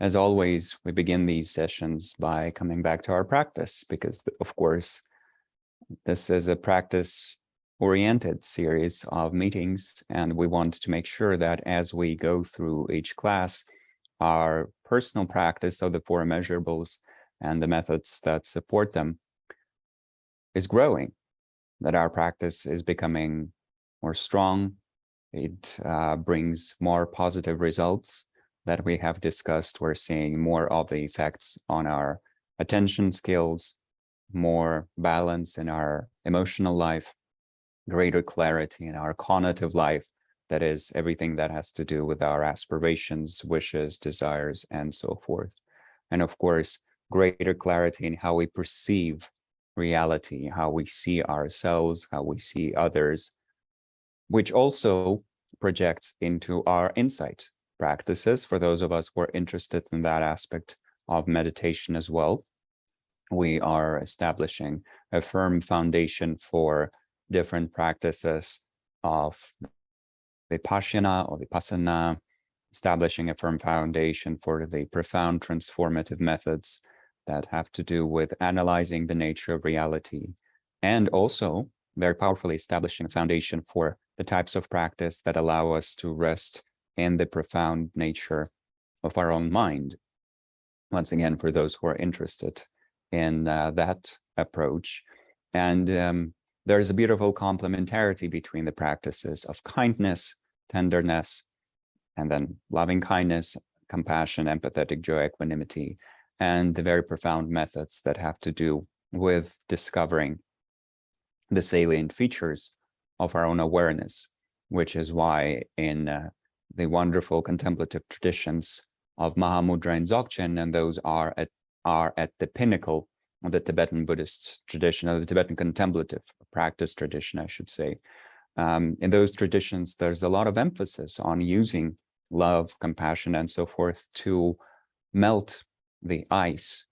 As always, we begin these sessions by coming back to our practice because, of course, this is a practice-oriented series of meetings, and we want to make sure that as we go through each class, our personal practice of the four immeasurables and the methods that support them is growing, that our practice is becoming more strong. It brings more positive results that we have discussed. We're seeing more of the effects on our attention skills, more balance in our emotional life, greater clarity in our cognitive life. That is everything that has to do with our aspirations, wishes, desires, and so forth. And of course, greater clarity in how we perceive reality, how we see ourselves, how we see others, which also projects into our insight practices for those of us who are interested in that aspect of meditation as well. We are establishing a firm foundation for different practices of Vipassana or Vipassana, establishing a firm foundation for the profound transformative methods that have to do with analyzing the nature of reality, and also very powerfully establishing a foundation for the types of practice that allow us to rest in the profound nature of our own mind. Once again, for those who are interested in that approach. And there's a beautiful complementarity between the practices of kindness, tenderness, and then loving kindness, compassion, empathetic joy, equanimity, and the very profound methods that have to do with discovering the salient features of our own awareness, which is why in the wonderful contemplative traditions of Mahamudra and Dzogchen, and those are at the pinnacle of the Tibetan Buddhist tradition, or the Tibetan contemplative practice tradition, I should say. In those traditions, there's a lot of emphasis on using love, compassion, and so forth to melt the ice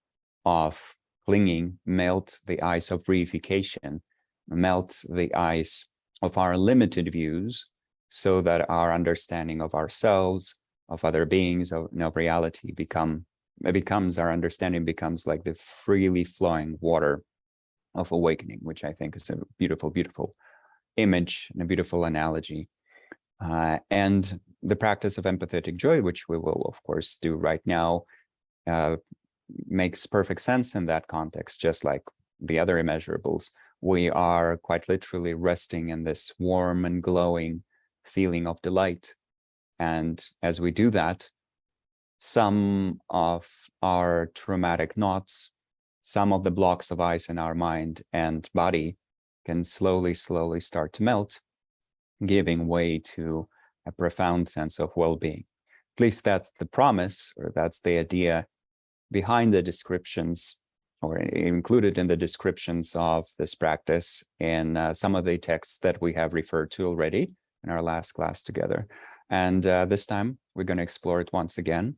of clinging, melt the ice of reification, melt the ice of our limited views, so that our understanding of ourselves, of other beings, of reality our understanding becomes like the freely flowing water of awakening, which I think is a beautiful, beautiful image and a beautiful analogy. And the practice of empathetic joy, which we will, of course, do right now, makes perfect sense in that context. Just like the other immeasurables, we are quite literally resting in this warm and glowing feeling of delight. And as we do that, some of our traumatic knots, some of the blocks of ice in our mind and body can slowly, slowly start to melt, giving way to a profound sense of well-being. At least that's the promise, or that's the idea behind the descriptions, or included in the descriptions of this practice in some of the texts that we have referred to already in our last class together. And this time, we're going to explore it once again.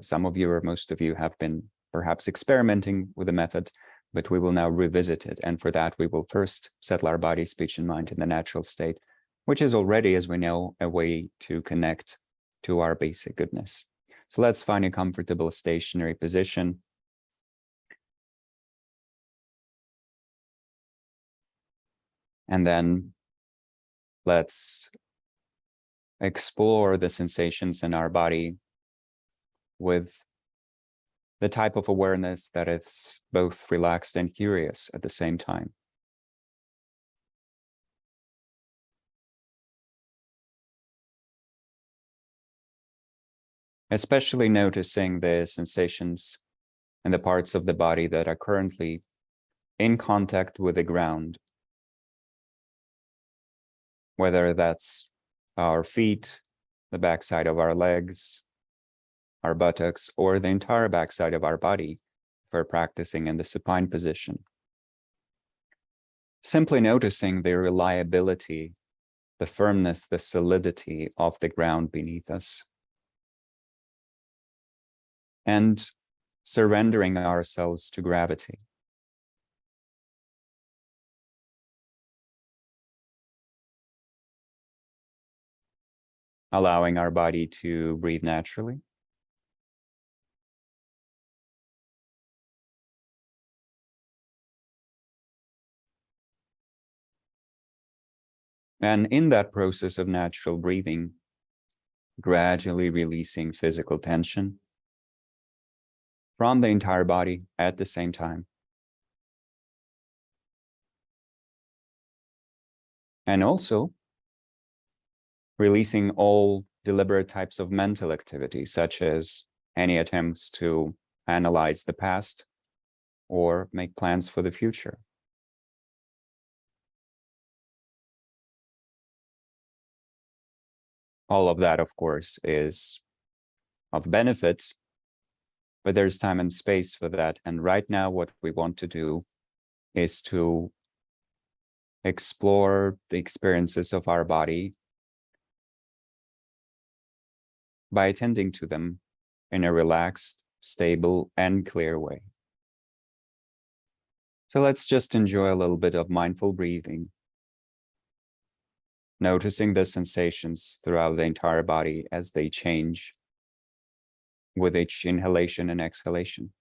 Some of you, or most of you, have been perhaps experimenting with the method, but we will now revisit it. And for that, we will first settle our body, speech, and mind in the natural state, which is already, as we know, a way to connect to our basic goodness. So let's find a comfortable stationary position. And then let's explore the sensations in our body with the type of awareness that is both relaxed and curious at the same time. Especially noticing the sensations in the parts of the body that are currently in contact with the ground, whether that's our feet, the backside of our legs, our buttocks, or the entire backside of our body for practicing in the supine position. Simply noticing the reliability, the firmness, the solidity of the ground beneath us. And surrendering ourselves to gravity. Allowing our body to breathe naturally. And in that process of natural breathing, gradually releasing physical tension from the entire body at the same time. And also releasing all deliberate types of mental activity, such as any attempts to analyze the past or make plans for the future. All of that, of course, is of benefit, but there's time and space for that. And right now, what we want to do is to explore the experiences of our body by attending to them in a relaxed, stable, and clear way. So let's just enjoy a little bit of mindful breathing, noticing the sensations throughout the entire body as they change with each inhalation and exhalation.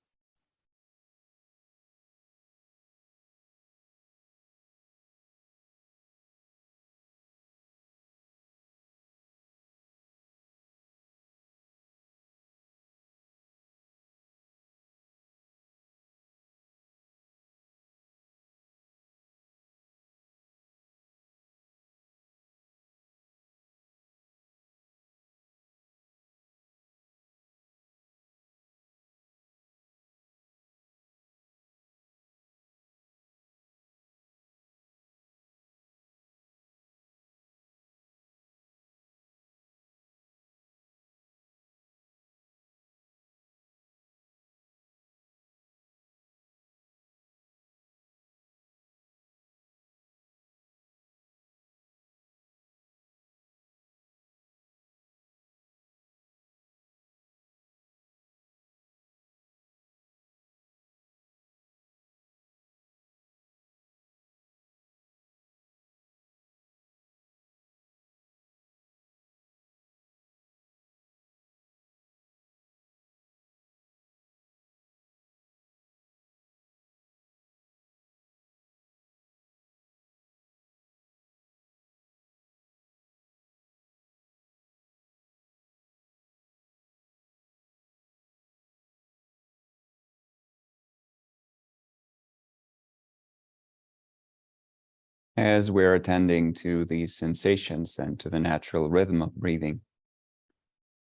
As we're attending to these sensations and to the natural rhythm of breathing,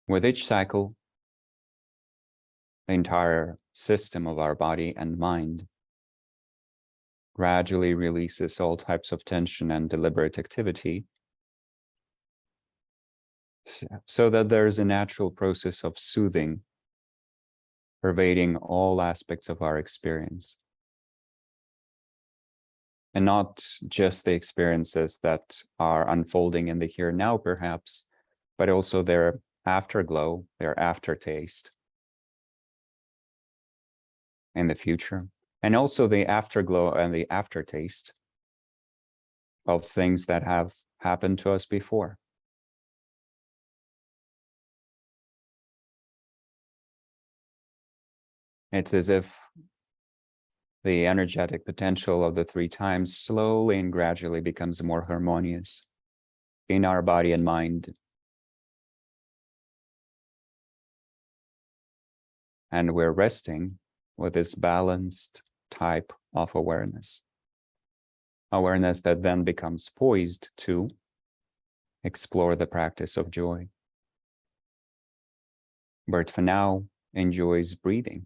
with each cycle, the entire system of our body and mind gradually releases all types of tension and deliberate activity, so that there's a natural process of soothing pervading all aspects of our experience. And not just the experiences that are unfolding in the here and now, perhaps, but also their afterglow, their aftertaste in the future. And also the afterglow and the aftertaste of things that have happened to us before. It's as if the energetic potential of the three times slowly and gradually becomes more harmonious in our body and mind. And we're resting with this balanced type of awareness. Awareness that then becomes poised to explore the practice of joy. But for now, enjoys breathing.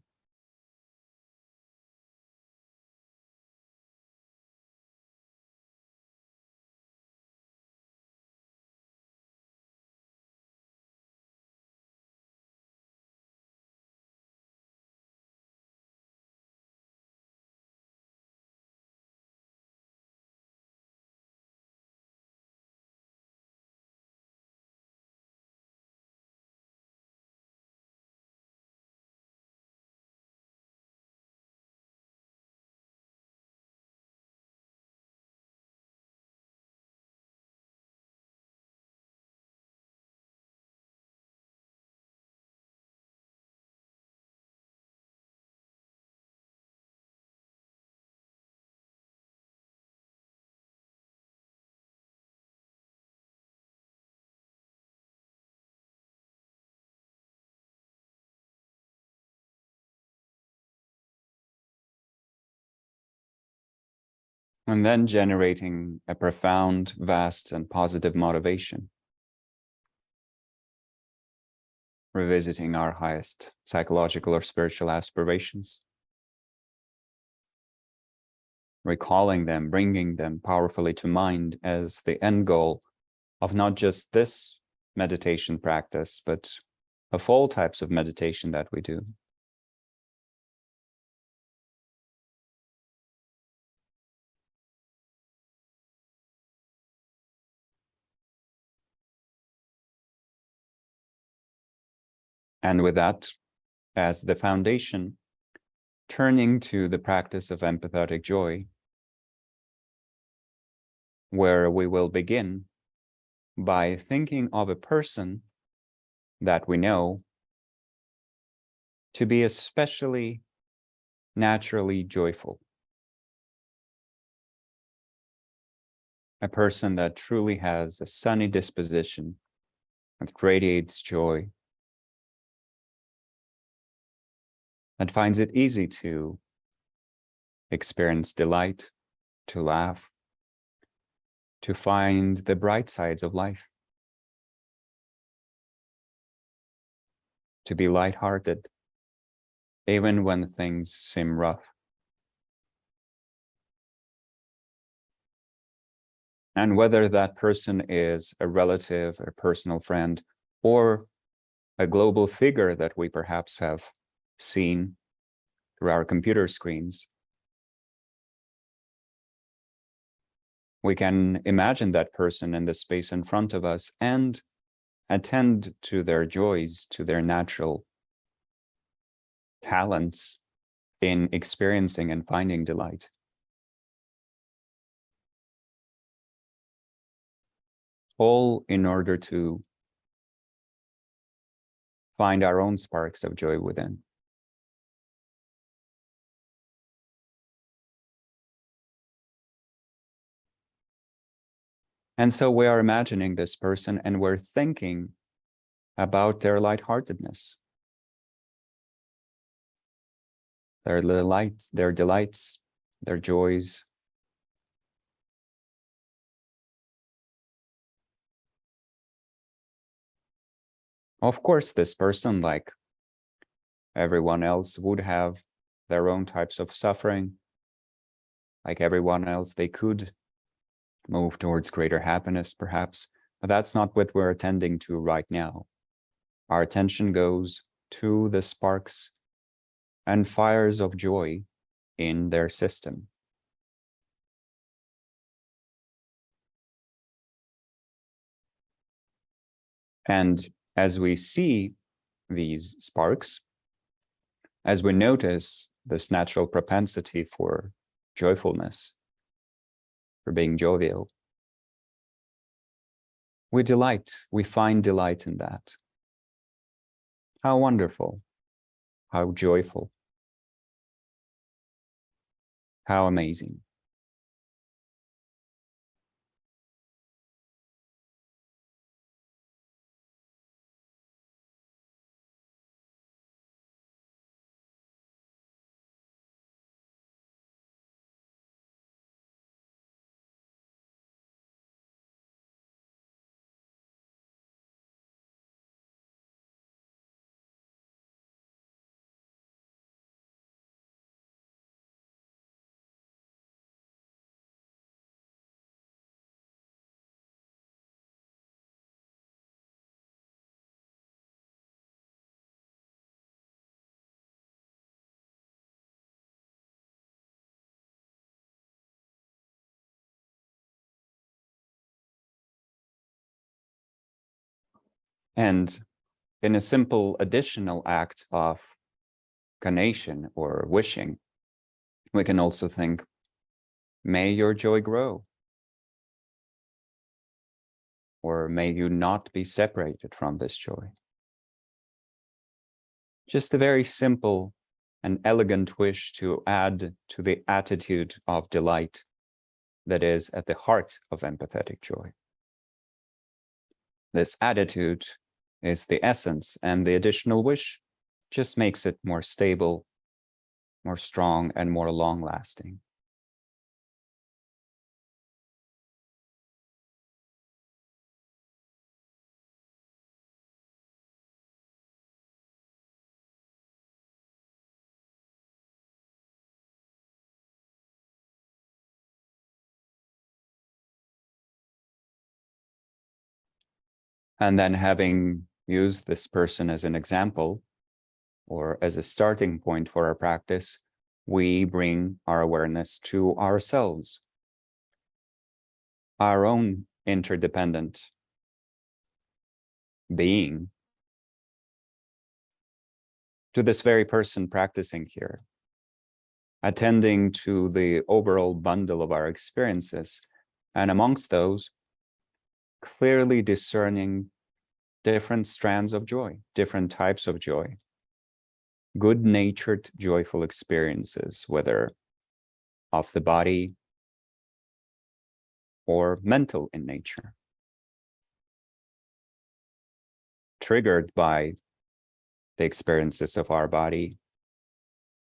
And then generating a profound, vast, and positive motivation. Revisiting our highest psychological or spiritual aspirations. Recalling them, bringing them powerfully to mind as the end goal of not just this meditation practice, but of all types of meditation that we do. And with that as the foundation, turning to the practice of empathetic joy, where we will begin by thinking of a person that we know to be especially naturally joyful. A person that truly has a sunny disposition, that radiates joy, that finds it easy to experience delight, to laugh, to find the bright sides of life, to be lighthearted, even when things seem rough. And whether that person is a relative, a personal friend, or a global figure that we perhaps have seen through our computer screens, we can imagine that person in the space in front of us and attend to their joys, to their natural talents in experiencing and finding delight. All in order to find our own sparks of joy within. And so we are imagining this person and we're thinking about their lightheartedness, their delights, their joys. Of course, this person, like everyone else, would have their own types of suffering. Like everyone else, they could move towards greater happiness, perhaps, but that's not what we're attending to right now. Our attention goes to the sparks and fires of joy in their system. And as we see these sparks, as we notice this natural propensity for joyfulness, for being jovial, we find delight in that. How wonderful, how joyful, how amazing. And in a simple additional act of conation or wishing, we can also think, may your joy grow, or may you not be separated from this joy. Just a very simple and elegant wish to add to the attitude of delight that is at the heart of empathetic joy. This attitude is the essence, and the additional wish just makes it more stable, more strong, and more long-lasting. And then, having used this person as an example or as a starting point for our practice, we bring our awareness to ourselves, our own interdependent being, to this very person practicing here, attending to the overall bundle of our experiences, and amongst those, clearly discerning different strands of joy, different types of joy, good-natured, joyful experiences, whether of the body or mental in nature, triggered by the experiences of our body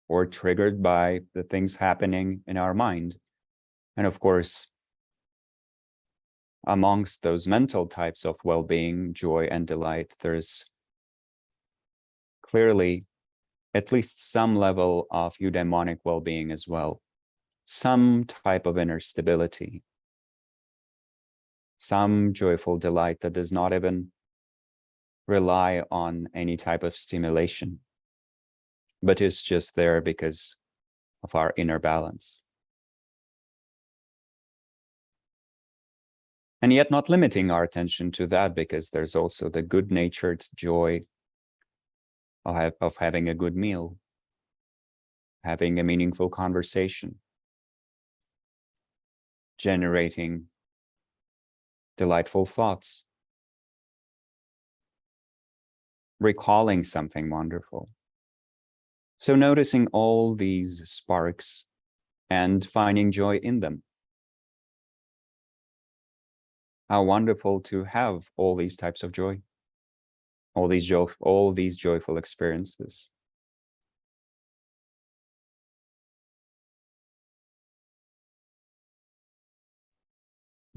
or triggered by the things happening in our mind. And of course, amongst those mental types of well-being, joy, and delight, there's clearly at least some level of eudaimonic well-being as well, some type of inner stability, some joyful delight that does not even rely on any type of stimulation, but is just there because of our inner balance. And yet not limiting our attention to that, because there's also the good-natured joy of having a good meal, having a meaningful conversation, generating delightful thoughts, recalling something wonderful. So noticing all these sparks and finding joy in them. How wonderful to have all these types of joy, all these joyful experiences.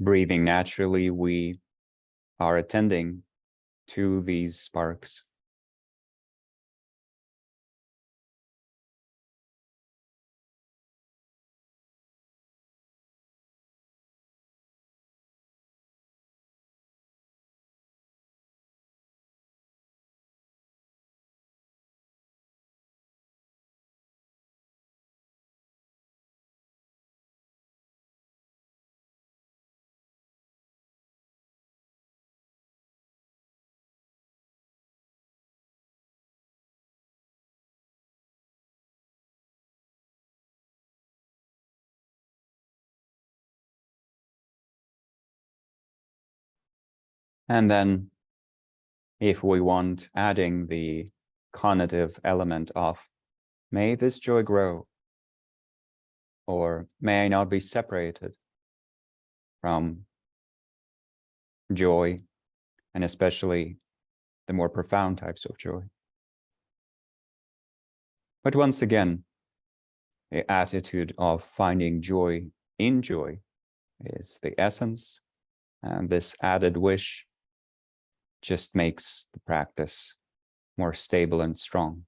Breathing naturally, we are attending to these sparks. And then, if we want, adding the conative element of, may this joy grow, or may I not be separated from joy, and especially the more profound types of joy. But once again, the attitude of finding joy in joy is the essence, and this added wish just makes the practice more stable and strong.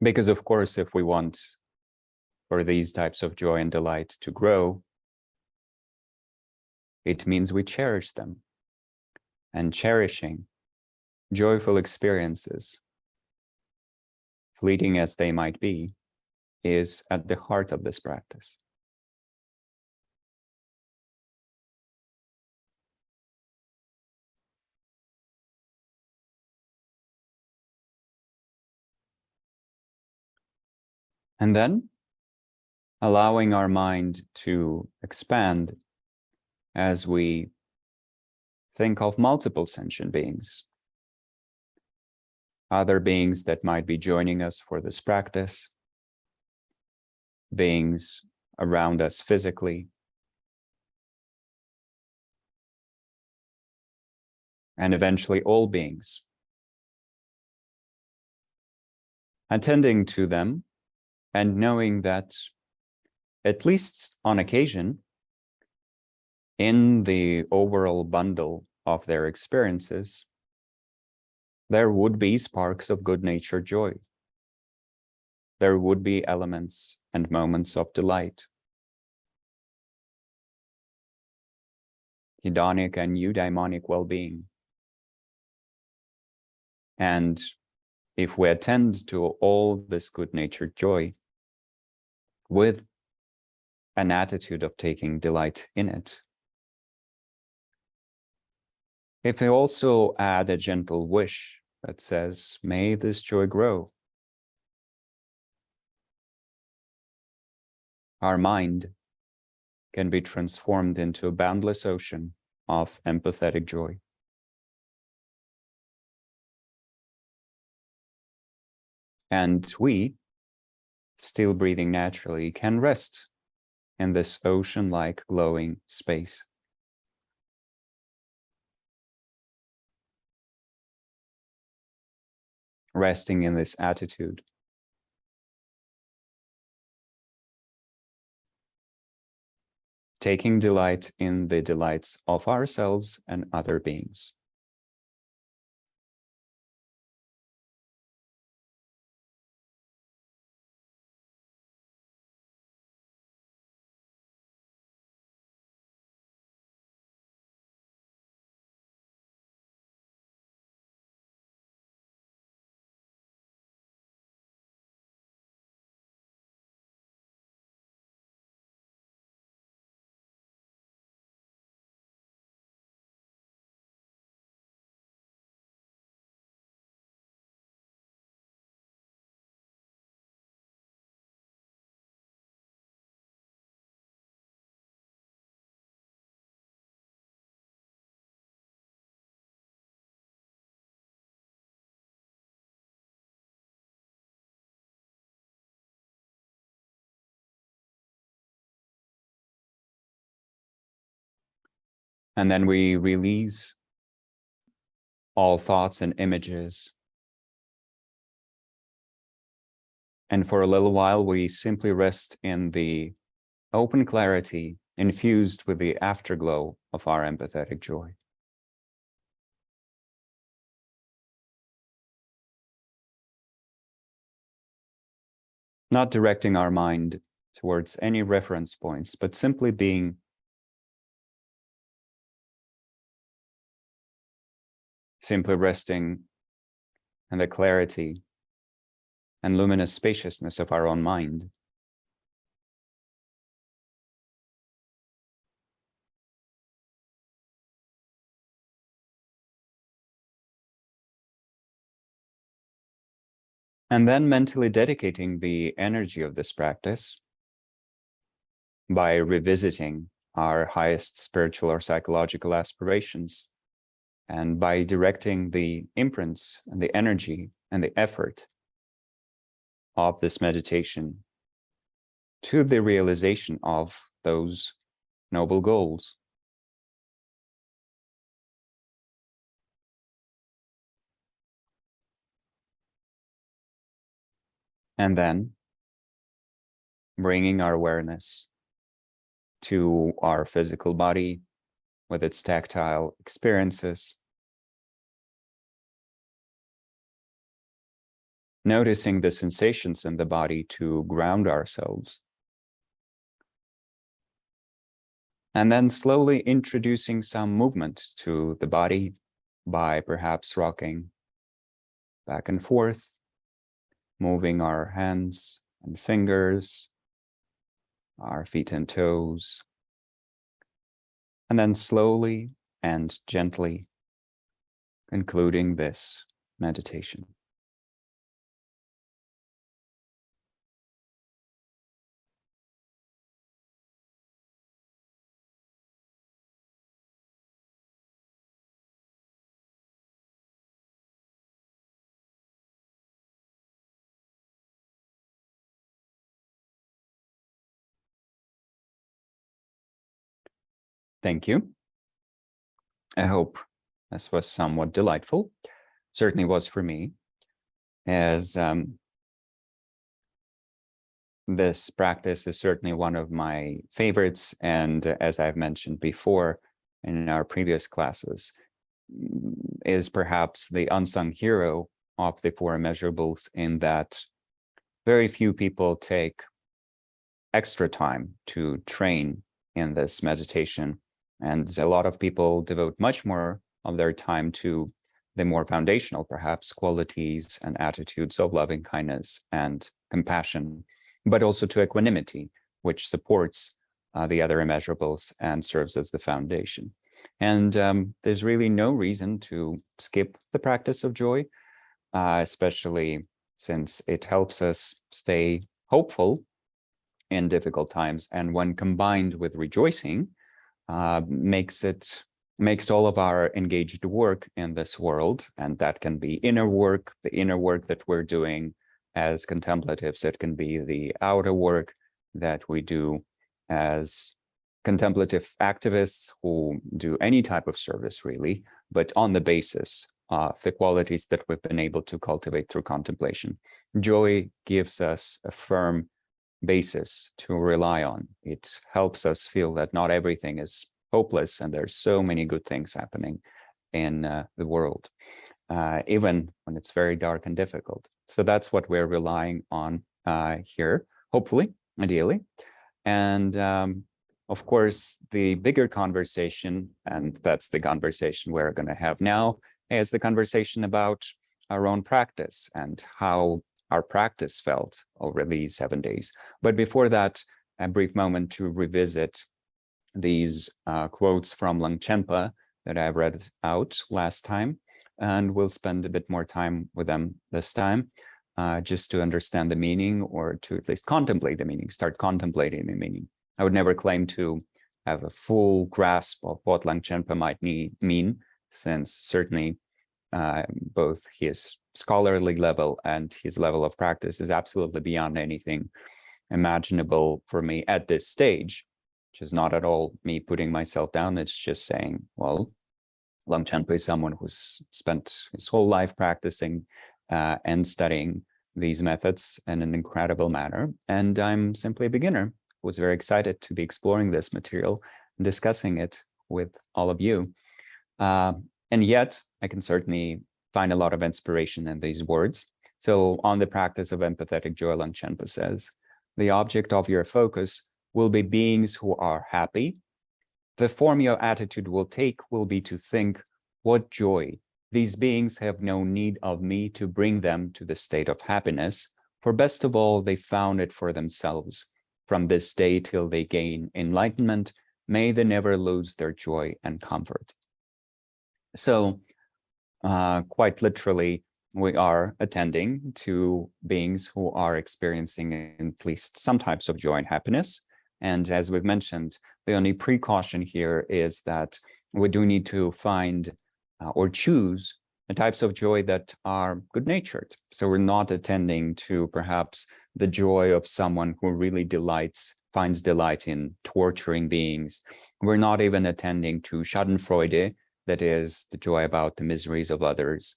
Because of course, if we want for these types of joy and delight to grow, it means we cherish them. And cherishing joyful experiences, fleeting as they might be, is at the heart of this practice. And then allowing our mind to expand as we think of multiple sentient beings, other beings that might be joining us for this practice, beings around us physically, and eventually all beings. Attending to them and knowing that, at least on occasion, in the overall bundle of their experiences, there would be sparks of good-natured joy. There would be elements and moments of delight. Hedonic and eudaimonic well-being. And if we attend to all this good-natured joy with an attitude of taking delight in it, if we also add a gentle wish that says, may this joy grow, our mind can be transformed into a boundless ocean of empathetic joy. And we, still breathing naturally, can rest in this ocean-like glowing space. Resting in this attitude. Taking delight in the delights of ourselves and other beings. And then we release all thoughts and images. And for a little while, we simply rest in the open clarity infused with the afterglow of our empathetic joy. Not directing our mind towards any reference points, but simply being resting in the clarity and luminous spaciousness of our own mind. And then mentally dedicating the energy of this practice by revisiting our highest spiritual or psychological aspirations, and by directing the imprints and the energy and the effort of this meditation to the realization of those noble goals. And then bringing our awareness to our physical body with its tactile experiences. Noticing the sensations in the body to ground ourselves. And then slowly introducing some movement to the body by perhaps rocking back and forth, moving our hands and fingers, our feet and toes, and then slowly and gently concluding this meditation. Thank you. I hope this was somewhat delightful. Certainly was for me, as this practice is certainly one of my favorites. And as I've mentioned before in our previous classes, is perhaps the unsung hero of the four immeasurables, in that very few people take extra time to train in this meditation. And a lot of people devote much more of their time to the more foundational, perhaps, qualities and attitudes of loving kindness and compassion, but also to equanimity, which supports the other immeasurables and serves as the foundation. And there's really no reason to skip the practice of joy, especially since it helps us stay hopeful in difficult times. And when combined with rejoicing, makes all of our engaged work in this world, and that can be inner work, the inner work that we're doing as contemplatives, it can be the outer work that we do as contemplative activists who do any type of service, really, but on the basis of the qualities that we've been able to cultivate through contemplation. Joy gives us a firm basis to rely on. It helps us feel that not everything is hopeless, and there's so many good things happening in the world, even when it's very dark and difficult. So that's what we're relying on here, hopefully, ideally. And of course, the bigger conversation, and that's the conversation we're going to have now, is the conversation about our own practice and how our practice felt over these 7 days. But before that, a brief moment to revisit these quotes from Lobsang Tenpa that I read out last time, and we'll spend a bit more time with them this time, just to understand the meaning, or to at least contemplate the meaning, start contemplating the meaning. I would never claim to have a full grasp of what Lobsang Tenpa might mean, since certainly both his scholarly level and his level of practice is absolutely beyond anything imaginable for me at this stage, which is not at all me putting myself down. It's just saying, well, Lobsang Tenpa is someone who's spent his whole life practicing and studying these methods in an incredible manner. And I'm simply a beginner who was very excited to be exploring this material and discussing it with all of you. And yet, I can certainly find a lot of inspiration in these words. So on the practice of empathetic joy, Lobsang Tenpa says, the object of your focus will be beings who are happy. The form your attitude will take will be to think, what joy! These beings have no need of me to bring them to the state of happiness, for best of all, they found it for themselves. From this day till they gain enlightenment, may they never lose their joy and comfort. So, quite literally, we are attending to beings who are experiencing at least some types of joy and happiness. And as we've mentioned, the only precaution here is that we do need to find or choose the types of joy that are good-natured. So we're not attending to perhaps the joy of someone who really finds delight in torturing beings. We're not even attending to Schadenfreude, that is the joy about the miseries of others,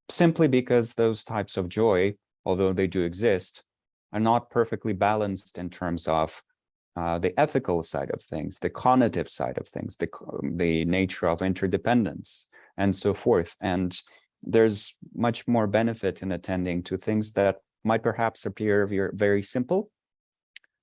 simply because those types of joy, although they do exist, are not perfectly balanced in terms of the ethical side of things, the cognitive side of things, the nature of interdependence, and so forth. And there's much more benefit in attending to things that might perhaps appear very simple,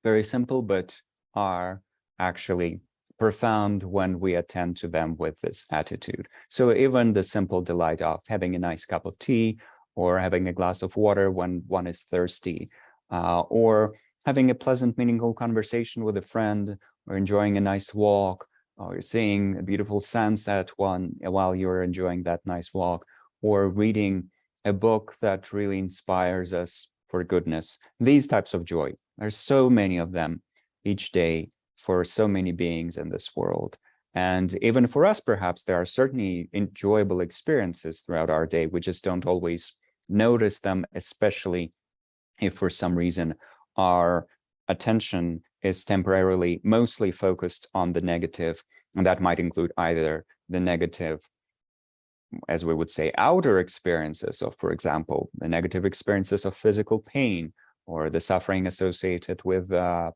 but are actually profound when we attend to them with this attitude. So even the simple delight of having a nice cup of tea, or having a glass of water when one is thirsty, or having a pleasant, meaningful conversation with a friend, or enjoying a nice walk, or seeing a beautiful sunset while you're enjoying that nice walk, or reading a book that really inspires us for goodness. These types of joy, there's so many of them each day for so many beings in this world. And even for us, perhaps, there are certainly enjoyable experiences throughout our day. We just don't always notice them, especially if for some reason our attention is temporarily mostly focused on the negative. And that might include either the negative, as we would say, outer experiences of, for example, the negative experiences of physical pain, or the suffering associated with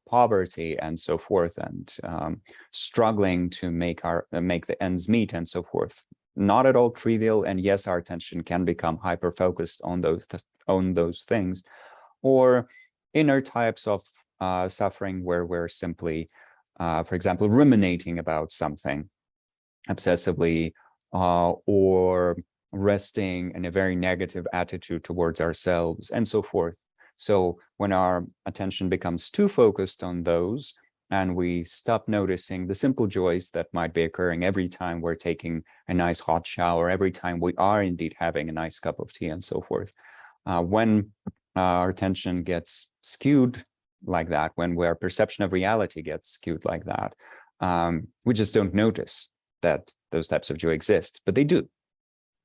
poverty and so forth, and struggling to make the ends meet and so forth. Not at all trivial, and yes, our attention can become hyper-focused on those things, or inner types of suffering where we're simply, for example, ruminating about something obsessively, or resting in a very negative attitude towards ourselves and so forth. So when our attention becomes too focused on those, and we stop noticing the simple joys that might be occurring every time we're taking a nice hot shower, every time we are indeed having a nice cup of tea and so forth, when our attention gets skewed like that, when our perception of reality gets skewed like that, we just don't notice that those types of joy exist, but they do.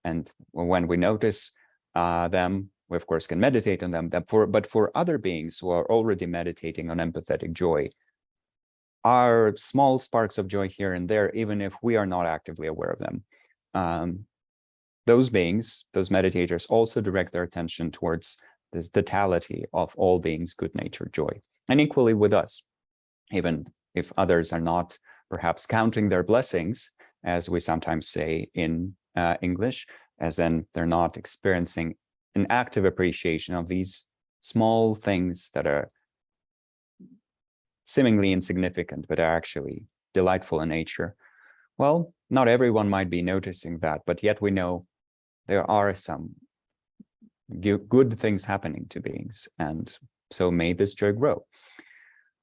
And when we notice them, we of course can meditate on them. But for other beings who are already meditating on empathetic joy, are small sparks of joy here and there, even if we are not actively aware of them. Those beings, those meditators, also direct their attention towards this totality of all beings' good-natured joy. And equally with us, even if others are not perhaps counting their blessings, as we sometimes say in English, as in they're not experiencing an active appreciation of these small things that are seemingly insignificant, but are actually delightful in nature. Well, not everyone might be noticing that, but yet we know there are some good things happening to beings, and so may this joy grow.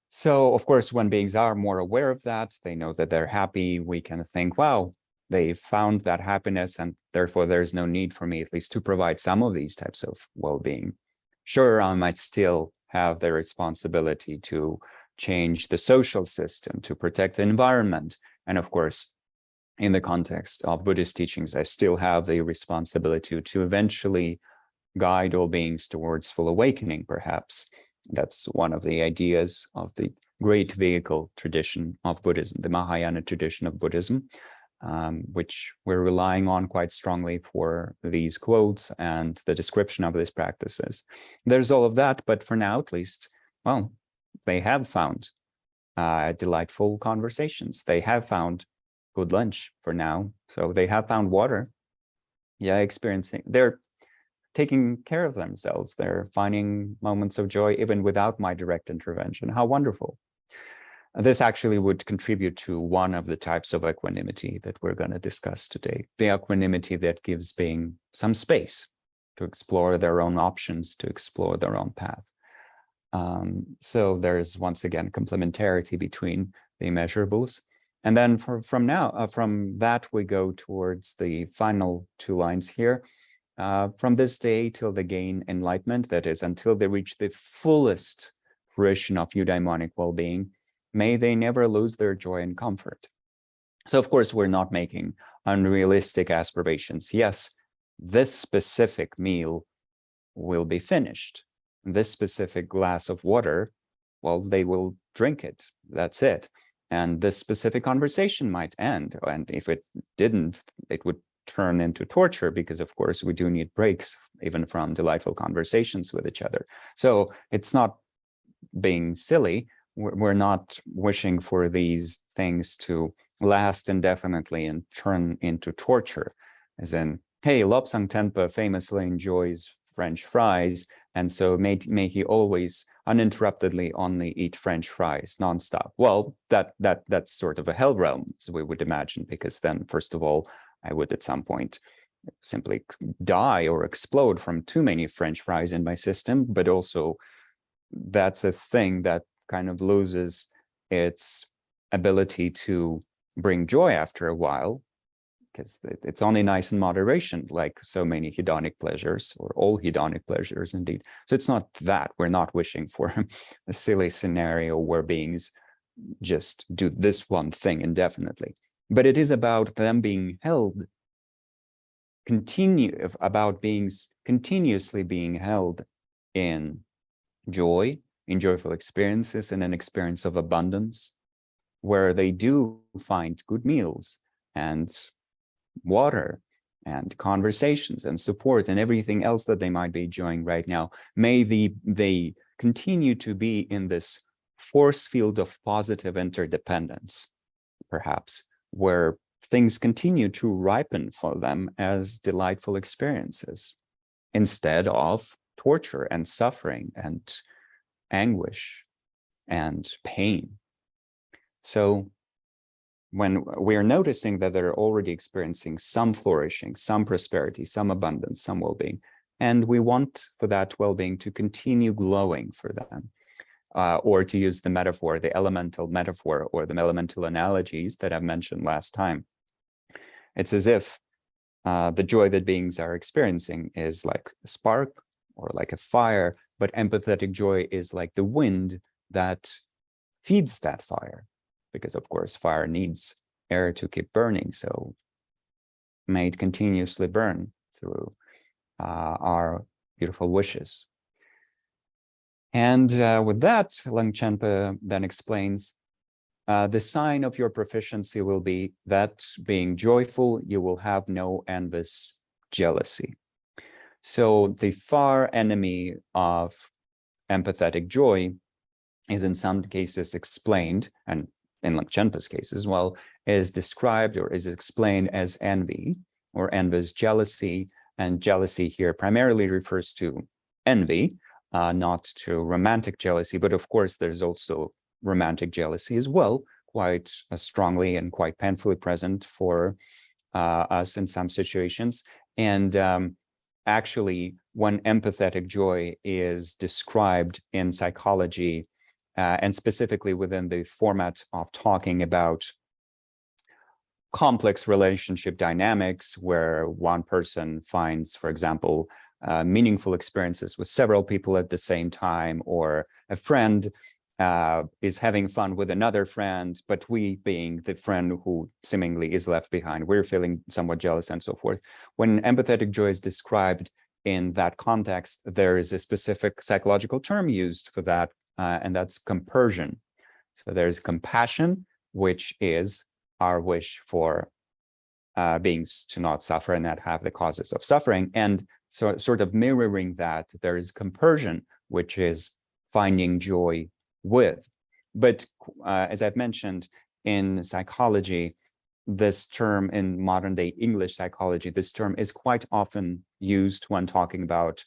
So, of course, when beings are more aware of that, they know that they're happy, we can think, wow, they found that happiness, and therefore there's no need for me at least to provide some of these types of well-being. Sure, I might still have the responsibility to change the social system, to protect the environment. And of course, in the context of Buddhist teachings, I still have the responsibility to eventually guide all beings towards full awakening, perhaps. That's one of the ideas of the great vehicle tradition of Buddhism, the Mahayana tradition of Buddhism, which we're relying on quite strongly for these quotes and the description of these practices. There's all of that, but for now, at least, well, they have found delightful conversations. They have found good lunch for now. So they have found water. Yeah, they're taking care of themselves. They're finding moments of joy even without my direct intervention. How wonderful. This actually would contribute to one of the types of equanimity that we're going to discuss today. The equanimity that gives being some space to explore their own options, to explore their own path. So there's once again complementarity between the immeasurables. And then from that, we go towards the final two lines here. From this day till they gain enlightenment, that is, until they reach the fullest fruition of eudaimonic well-being, may they never lose their joy and comfort. So, of course, we're not making unrealistic aspirations. Yes, this specific meal will be finished. This specific glass of water, well, they will drink it. That's it. And this specific conversation might end. And if it didn't, it would turn into torture, because of course we do need breaks even from delightful conversations with each other. So it's not being silly. We're not wishing for these things to last indefinitely and turn into torture, as in, hey, Lobsang Tenpa famously enjoys French fries, and so may he always uninterruptedly only eat French fries nonstop. Well, that's sort of a hell realm, as we would imagine, because then, first of all, I would at some point simply die or explode from too many French fries in my system, but also that's a thing that kind of loses its ability to bring joy after a while, because it's only nice in moderation, like so many hedonic pleasures, or all hedonic pleasures indeed. So it's not that. We're not wishing for a silly scenario where beings just do this one thing indefinitely. But it is about them being held, about beings continuously being held in joy, in joyful experiences, and an experience of abundance, where they do find good meals and water and conversations and support and everything else that they might be enjoying right now. May they continue to be in this force field of positive interdependence, perhaps, where things continue to ripen for them as delightful experiences, instead of torture and suffering and anguish and pain. So when we're noticing that they're already experiencing some flourishing, some prosperity, some abundance, some well-being, and we want for that well-being to continue glowing for them, or to use the metaphor, the elemental metaphor, or the elemental analogies that I've mentioned last time. It's as if the joy that beings are experiencing is like a spark or like a fire, but empathetic joy is like the wind that feeds that fire, because of course fire needs air to keep burning, so may it continuously burn through our beautiful wishes. And with that, Lobsang Tenpa then explains, the sign of your proficiency will be that being joyful, you will have no envious jealousy. So the far enemy of empathetic joy is in some cases explained, and in Lobsang Tenpa's case as well, is described or is explained as envy or envious jealousy. And jealousy here primarily refers to envy, not to romantic jealousy, but of course there's also romantic jealousy as well, quite strongly and quite painfully present for us in some situations. And actually, when empathetic joy is described in psychology, and specifically within the format of talking about complex relationship dynamics, where one person finds, for example, meaningful experiences with several people at the same time, or a friend is having fun with another friend, but we, being the friend who seemingly is left behind, we're feeling somewhat jealous and so forth. When empathetic joy is described in that context, there is a specific psychological term used for that, and that's compersion. So there's compassion, which is our wish for beings to not suffer and not have the causes of suffering. And so sort of mirroring that, there is compersion, which is finding joy with. But as I've mentioned, in psychology, this term, in modern day English psychology, this term is quite often used when talking about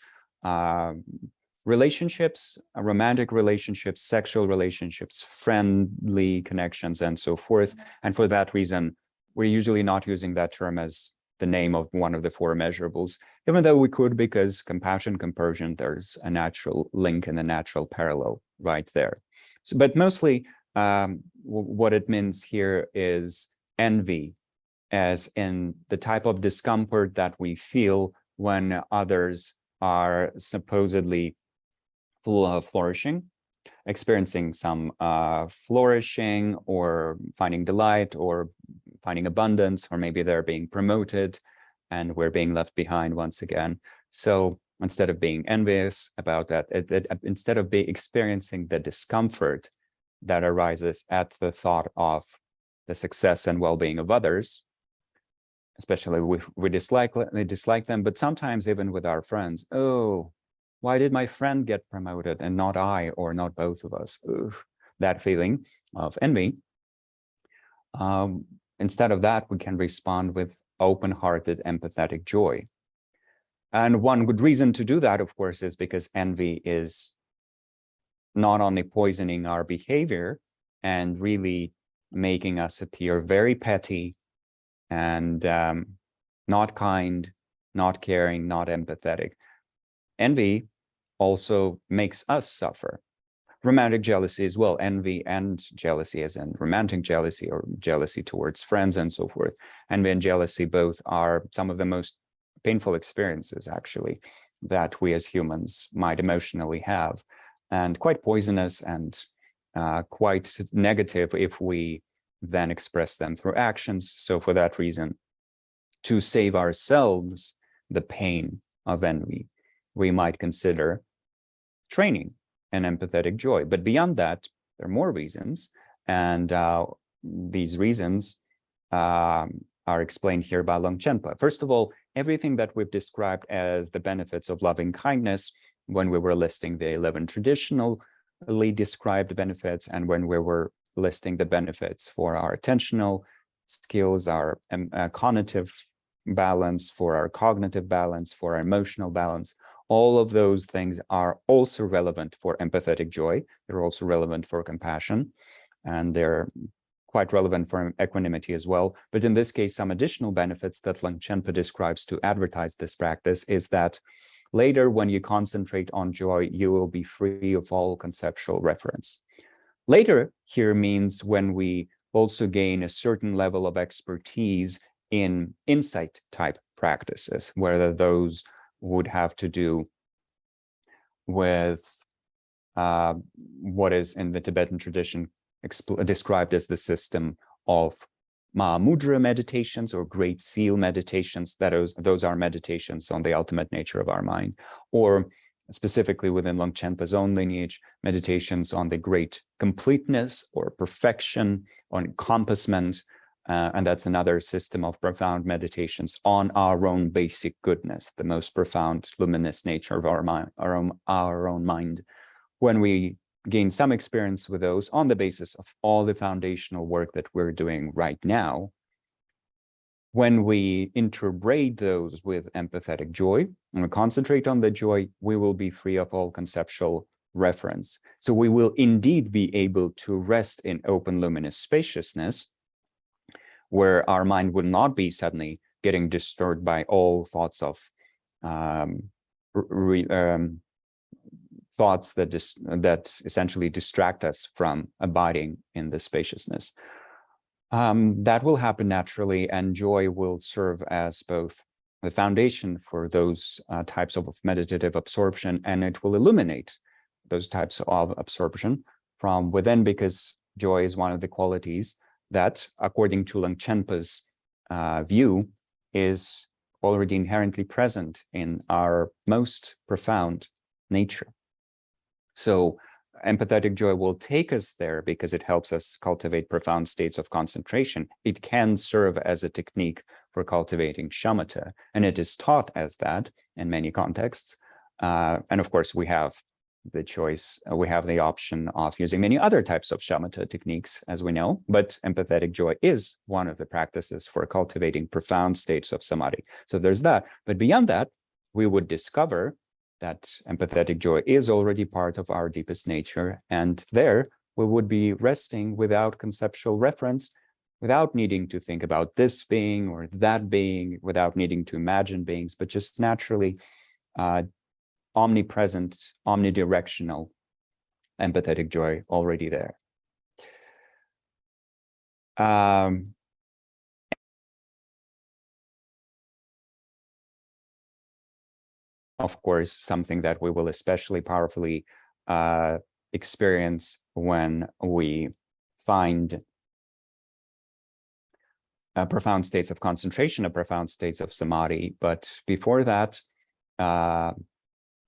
relationships, romantic relationships, sexual relationships, friendly connections, and so forth. And for that reason, we're usually not using that term as the name of one of the four immeasurables, even though we could, because compassion, compersion, there's a natural link and a natural parallel right there. So, but mostly what it means here is envy, as in the type of discomfort that we feel when others are supposedly flourishing, experiencing some flourishing, or finding delight, or finding abundance, or maybe they're being promoted and we're being left behind once again. So instead of being envious about that, instead of experiencing the discomfort that arises at the thought of the success and well-being of others, especially if we dislike them, but sometimes even with our friends, oh, why did my friend get promoted and not I, or not both of us? Oof, that feeling of envy. Instead of that, we can respond with open-hearted, empathetic joy. And one good reason to do that, of course, is because envy is not only poisoning our behavior and really making us appear very petty and not kind, not caring, not empathetic. Envy also makes us suffer. Romantic jealousy as well, envy and jealousy, as in romantic jealousy or jealousy towards friends and so forth. Envy and jealousy both are some of the most painful experiences, actually, that we as humans might emotionally have, and quite poisonous and quite negative if we then express them through actions. So for that reason, to save ourselves the pain of envy, we might consider training an empathetic joy. But beyond that, there are more reasons, and these reasons are explained here by Lobsang Tenpa. First of all, everything that we've described as the benefits of loving kindness when we were listing the 11 traditionally described benefits, and when we were listing the benefits for our attentional skills, our cognitive balance, for our cognitive balance, for our emotional balance. All of those things are also relevant for empathetic joy. They're also relevant for compassion, and they're quite relevant for equanimity as well. But in this case, some additional benefits that Lobsang Tenpa describes to advertise this practice is that later, when you concentrate on joy, you will be free of all conceptual reference. Later here means when we also gain a certain level of expertise in insight type practices, whether those would have to do with what is in the Tibetan tradition described as the system of Mahamudra meditations or Great Seal meditations. Those are meditations on the ultimate nature of our mind, or specifically within Lobsang Tenpa's own lineage, meditations on the great completeness or perfection, on encompassment, and that's another system of profound meditations on our own basic goodness, the most profound luminous nature of our mind, our own mind. When we gain some experience with those on the basis of all the foundational work that we're doing right now, when we interbreed those with empathetic joy and we concentrate on the joy, we will be free of all conceptual reference. So we will indeed be able to rest in open luminous spaciousness, where our mind would not be suddenly getting disturbed by all thoughts of thoughts that essentially distract us from abiding in the spaciousness. That will happen naturally, and joy will serve as both the foundation for those types of meditative absorption, and it will illuminate those types of absorption from within, because joy is one of the qualities that, according to Lobsang Tenpa's view, is already inherently present in our most profound nature. So empathetic joy will take us there because it helps us cultivate profound states of concentration. It can serve as a technique for cultivating shamatha, and it is taught as that in many contexts. And of course, we have the choice, we have the option of using many other types of shamatha techniques, as we know, but empathetic joy is one of the practices for cultivating profound states of samadhi. So there's that. But beyond that, we would discover that empathetic joy is already part of our deepest nature, and there we would be resting without conceptual reference, without needing to think about this being or that being, without needing to imagine beings, but just naturally omnipresent, omnidirectional empathetic joy already there. Of course, something that we will especially powerfully experience when we find profound states of concentration, profound states of samadhi. But before that,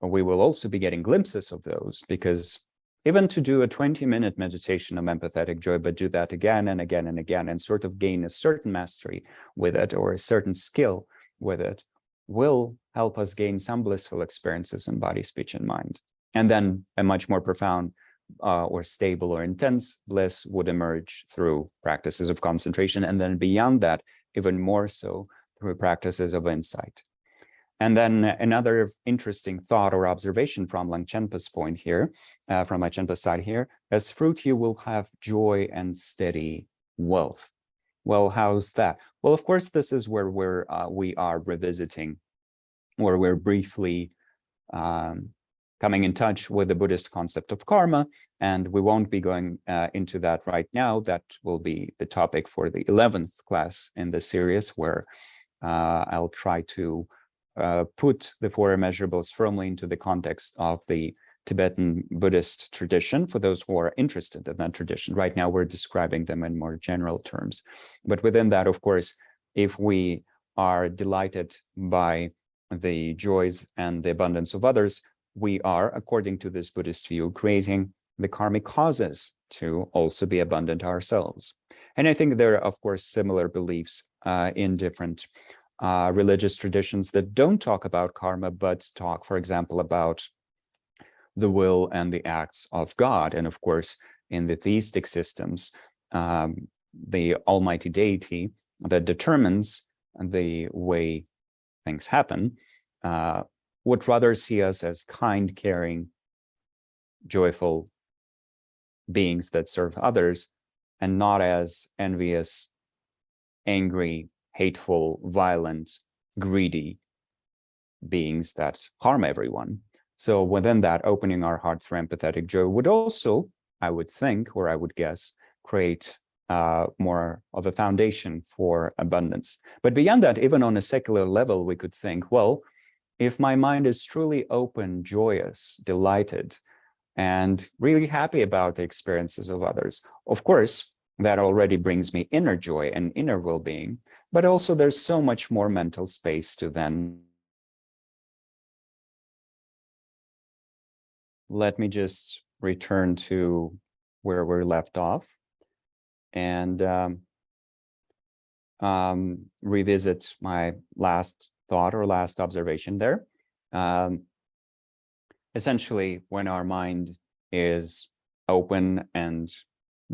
we will also be getting glimpses of those, because even to do a 20-minute meditation of empathetic joy, but do that again and again and again, and sort of gain a certain mastery with it or a certain skill with it, will help us gain some blissful experiences in body, speech, and mind. And then a much more profound or stable or intense bliss would emerge through practices of concentration. And then beyond that, even more so through practices of insight. And then another interesting thought or observation from Lobsang Tenpa's point here, from Lobsang Tenpa's side here, as fruit you will have joy and steady wealth. Well, how's that? Well, of course, this is where we are revisiting, or we're briefly coming in touch with the Buddhist concept of karma, and we won't be going into that right now. That will be the topic for the 11th class in the series, where I'll try to put the four immeasurables firmly into the context of the Tibetan Buddhist tradition for those who are interested in that tradition. Right now, we're describing them in more general terms. But within that, of course, if we are delighted by the joys and the abundance of others, we are, according to this Buddhist view, creating the karmic causes to also be abundant ourselves. And I think there are, of course, similar beliefs in different religious traditions that don't talk about karma, but talk, for example, about the will and the acts of God. And of course, in the theistic systems, the almighty deity that determines the way things happen would rather see us as kind, caring, joyful beings that serve others, and not as envious, angry, hateful, violent, greedy beings that harm everyone. So within that, opening our heart through empathetic joy would also, I would think, or I would guess, create more of a foundation for abundance. But beyond that, even on a secular level, we could think, well, if my mind is truly open, joyous, delighted, and really happy about the experiences of others, of course, that already brings me inner joy and inner well-being, but also there's so much more mental space to then. Let me just return to where we're left off and revisit my last thought or last observation there. Essentially, when our mind is open and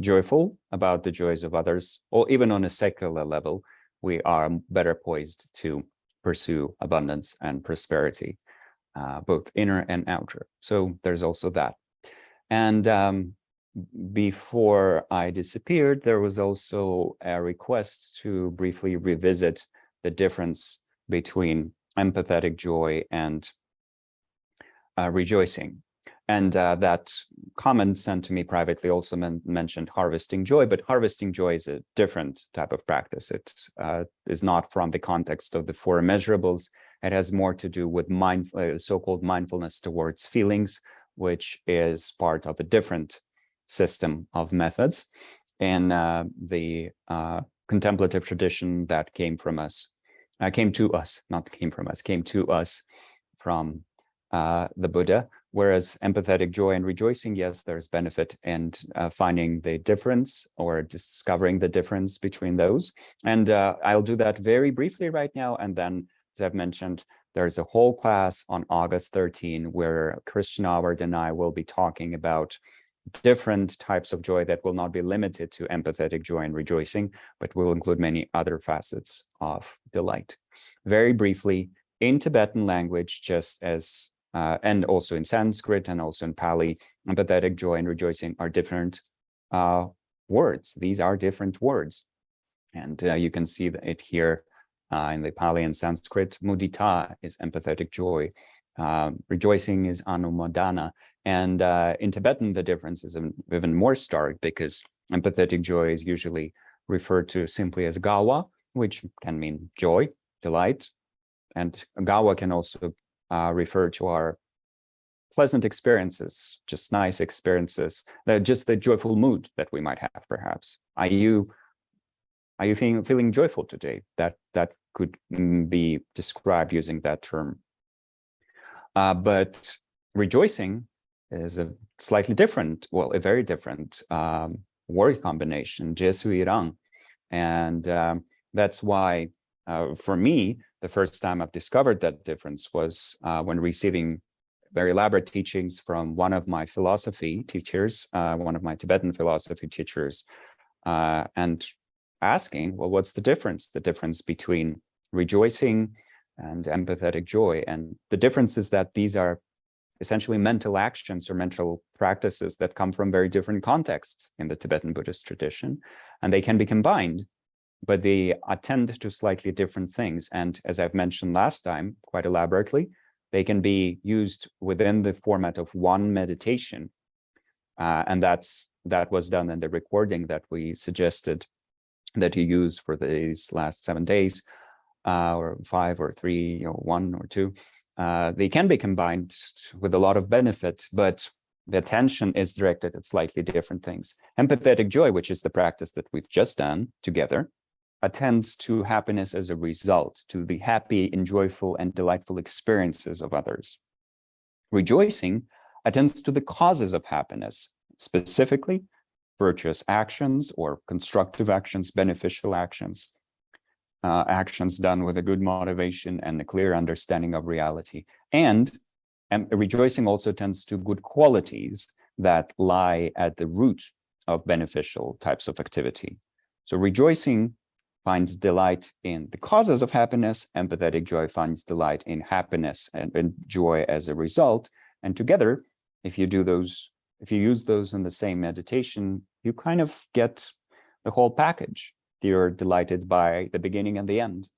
joyful about the joys of others, or even on a secular level, we are better poised to pursue abundance and prosperity, both inner and outer. So there's also that. And before I disappeared, there was also a request to briefly revisit the difference between empathetic joy and rejoicing. And that comment sent to me privately also mentioned harvesting joy, but harvesting joy is a different type of practice. It is not from the context of the four immeasurables. It has more to do with so-called mindfulness towards feelings, which is part of a different system of methods in the contemplative tradition that came to us from the Buddha. Whereas empathetic joy and rejoicing, yes, there's benefit in finding the difference or discovering the difference between those. And I'll do that very briefly right now. And then, as I've mentioned, there's a whole class on August 13 where Christian Howard and I will be talking about different types of joy that will not be limited to empathetic joy and rejoicing, but will include many other facets of delight. Very briefly, in Tibetan language, just as and also in Sanskrit and also in Pali, empathetic joy and rejoicing are different words. These are different words. And you can see it here in the Pali and Sanskrit. Mudita is empathetic joy. Rejoicing is anumodana. And in Tibetan, the difference is even more stark because empathetic joy is usually referred to simply as gawa, which can mean joy, delight. And gawa can also refer to our pleasant experiences, just nice experiences, just the joyful mood that we might have, perhaps. Are you feeling joyful today? That could be described using that term. But rejoicing is a slightly different, well, a very different word combination, jesuirang. And that's why, for me, the first time I've discovered that difference was when receiving very elaborate teachings from one of my philosophy teachers, one of my Tibetan philosophy teachers, and asking, well, what's the difference? The difference between rejoicing and empathetic joy. And the difference is that these are essentially mental actions or mental practices that come from very different contexts in the Tibetan Buddhist tradition, and they can be combined, but they attend to slightly different things. And as I've mentioned last time, quite elaborately, they can be used within the format of one meditation. And that was done in the recording that we suggested that you use for these last 7 days, or 5 or 3, 1 or 2. They can be combined with a lot of benefit, but the attention is directed at slightly different things. Empathetic joy, which is the practice that we've just done together, attends to happiness as a result, to the happy and joyful and delightful experiences of others. Rejoicing attends to the causes of happiness, specifically virtuous actions or constructive actions, beneficial actions, actions done with a good motivation and a clear understanding of reality. And And rejoicing also tends to good qualities that lie at the root of beneficial types of activity. So rejoicing finds delight in the causes of happiness. Empathetic joy finds delight in happiness and joy as a result. And together, if you use those in the same meditation, you kind of get the whole package. You're delighted by the beginning and the end,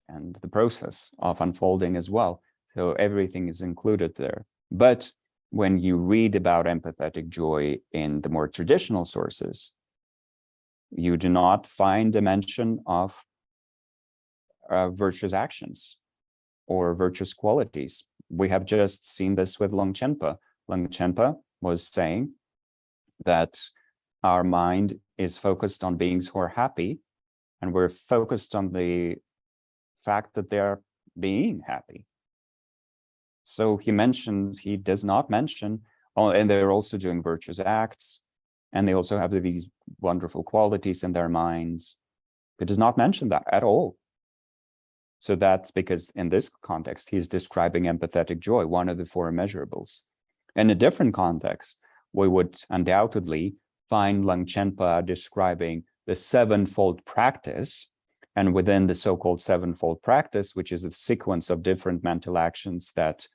and the process of unfolding as well. So everything is included there. But when you read about empathetic joy in the more traditional sources, you do not find a mention of virtuous actions or virtuous qualities. We have just seen this with Lobsang Tenpa. Lobsang Tenpa was saying that our mind is focused on beings who are happy, and we're focused on the fact that they're being happy. So he does not mention, and they're also doing virtuous acts, and they also have these wonderful qualities in their minds. It does not mention that at all. So that's because in this context, he's describing empathetic joy, one of the four immeasurables. In a different context, we would undoubtedly find Lobsang Tenpa describing the sevenfold practice. And within the so-called sevenfold practice, which is a sequence of different mental actions that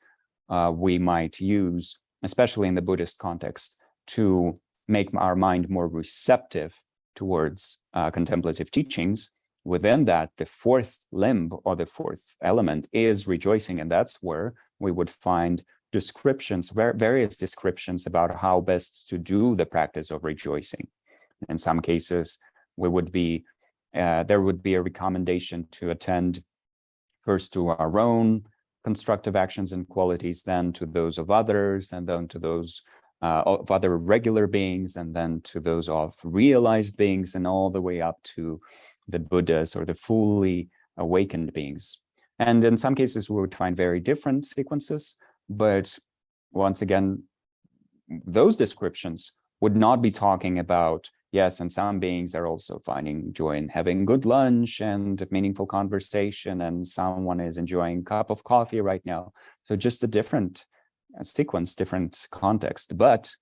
we might use, especially in the Buddhist context, to make our mind more receptive towards contemplative teachings. Within that, the fourth limb or the fourth element is rejoicing. And that's where we would find descriptions, various descriptions about how best to do the practice of rejoicing. In some cases, there would be a recommendation to attend first to our own constructive actions and qualities, then to those of others, and then to those of other regular beings, and then to those of realized beings, and all the way up to the Buddhas or the fully awakened beings. And in some cases, we would find very different sequences, but once again, those descriptions would not be talking about, yes, and some beings are also finding joy in having good lunch and meaningful conversation, and someone is enjoying a cup of coffee right now. So just a different sequence, different context. But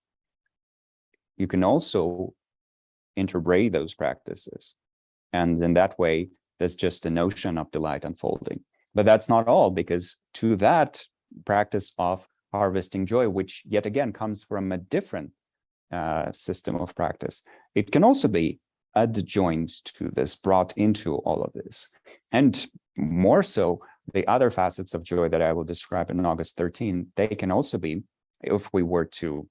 you can also interbreed those practices. And in that way, there's just a notion of delight unfolding. But that's not all, because to that practice of harvesting joy, which yet again comes from a different system of practice, it can also be adjoined to this, brought into all of this. And more so, the other facets of joy that I will describe in August 13, they can also be, if we were to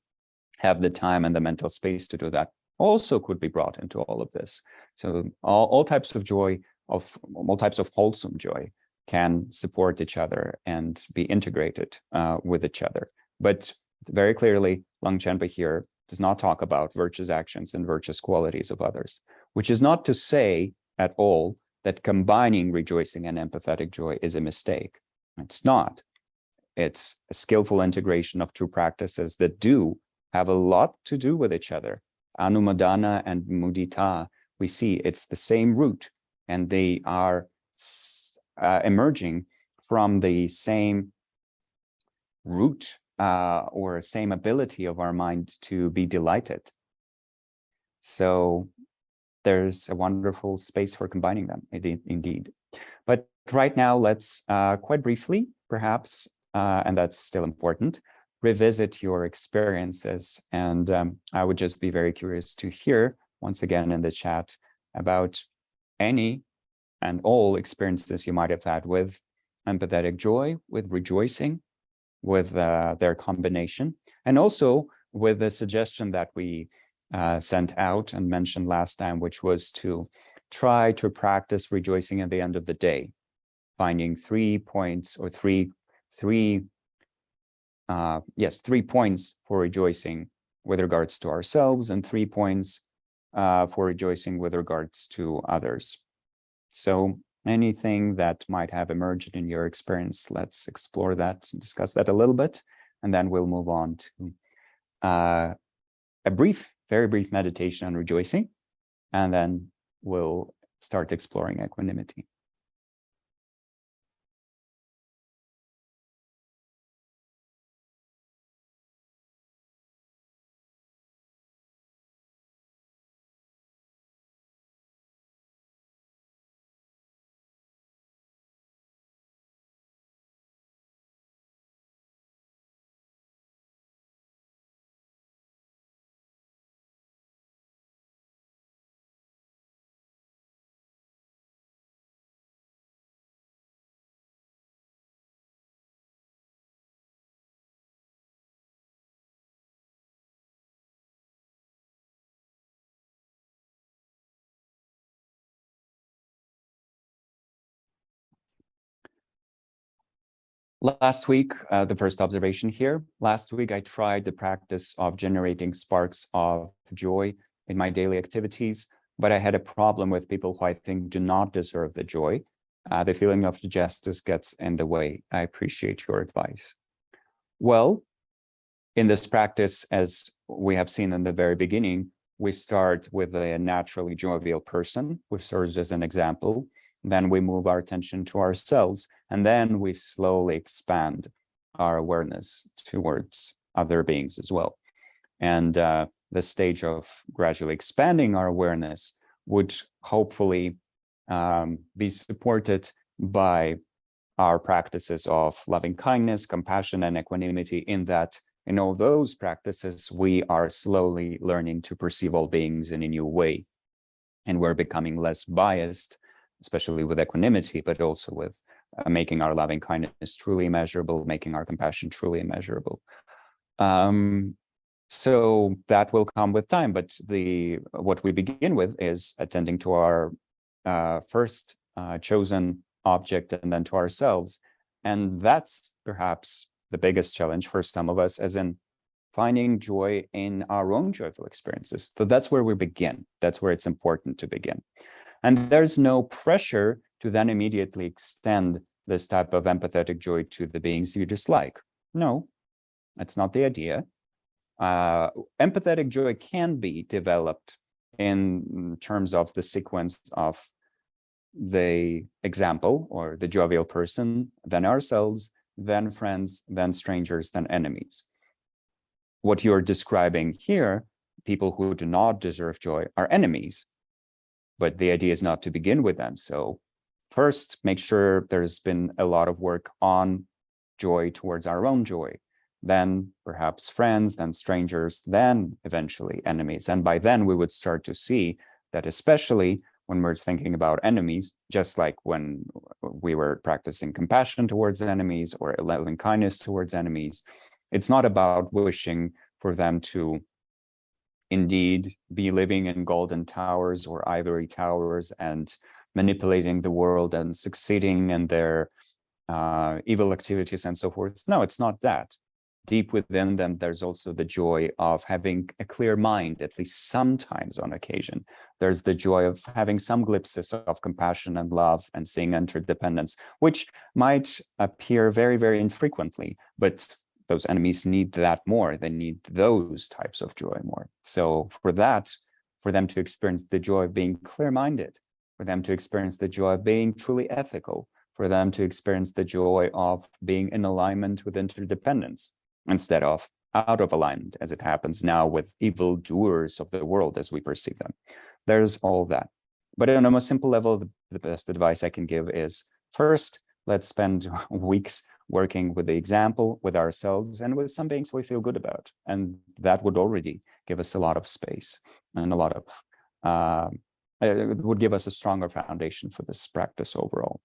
have the time and the mental space to do that, also could be brought into all of this. So all types of joy, all types of wholesome joy can support each other and be integrated with each other. But very clearly, Lobsang Tenpa here does not talk about virtuous actions and virtuous qualities of others, which is not to say at all that combining rejoicing and empathetic joy is a mistake. It's not. It's a skillful integration of two practices that do have a lot to do with each other. Anumadana and mudita, we see it's the same root, and they are emerging from the same root or same ability of our mind to be delighted. So there's a wonderful space for combining them, indeed. But right now, let's quite briefly, perhaps, and that's still important, revisit your experiences. And I would just be very curious to hear, once again in the chat, about any and all experiences you might have had with empathetic joy, with rejoicing, with their combination, and also with the suggestion that we sent out and mentioned last time, which was to try to practice rejoicing at the end of the day, finding 3 points or three points for rejoicing with regards to ourselves, and 3 points for rejoicing with regards to others. So anything that might have emerged in your experience, let's explore that and discuss that a little bit, and then we'll move on to a very brief meditation on rejoicing, and then we'll start exploring equanimity. Last week, the first observation here, last week I tried the practice of generating sparks of joy in my daily activities, but I had a problem with people who I think do not deserve the joy. The feeling of justice gets in the way. I appreciate your advice. Well, in this practice, as we have seen in the very beginning, we start with a naturally jovial person who serves as an example. Then we move our attention to ourselves, and then we slowly expand our awareness towards other beings as well. And the stage of gradually expanding our awareness would hopefully be supported by our practices of loving kindness, compassion, and equanimity, in that in all those practices, we are slowly learning to perceive all beings in a new way. And we're becoming less biased, especially with equanimity, but also with making our loving kindness truly immeasurable, making our compassion truly immeasurable. So that will come with time, but what we begin with is attending to our first chosen object, and then to ourselves. And that's perhaps the biggest challenge for some of us, as in finding joy in our own joyful experiences. So that's where we begin. That's where it's important to begin. And there's no pressure to then immediately extend this type of empathetic joy to the beings you dislike. No, that's not the idea. Empathetic joy can be developed in terms of the sequence of the example, or the jovial person, then ourselves, then friends, then strangers, then enemies. What you're describing here, people who do not deserve joy, are enemies. But the idea is not to begin with them. So first, make sure there's been a lot of work on joy towards our own joy. Then perhaps friends, then strangers, then eventually enemies. And by then we would start to see that, especially when we're thinking about enemies, just like when we were practicing compassion towards enemies or loving kindness towards enemies, it's not about wishing for them to indeed be living in golden towers or ivory towers and manipulating the world and succeeding in their evil activities and so forth. No, it's not that. Deep within them, there's also the joy of having a clear mind, at least sometimes on occasion. There's the joy of having some glimpses of compassion and love and seeing interdependence, which might appear very, very infrequently, but those enemies need that more. They need those types of joy more. So for that, for them to experience the joy of being clear-minded, for them to experience the joy of being truly ethical, for them to experience the joy of being in alignment with interdependence, instead of out of alignment, as it happens now with evil doers of the world as we perceive them. There's all that. But on a more simple level, the best advice I can give is, first, let's spend weeks working with the example, with ourselves, and with some beings we feel good about. And that would already give us a lot of space and a lot of, it would give us a stronger foundation for this practice overall.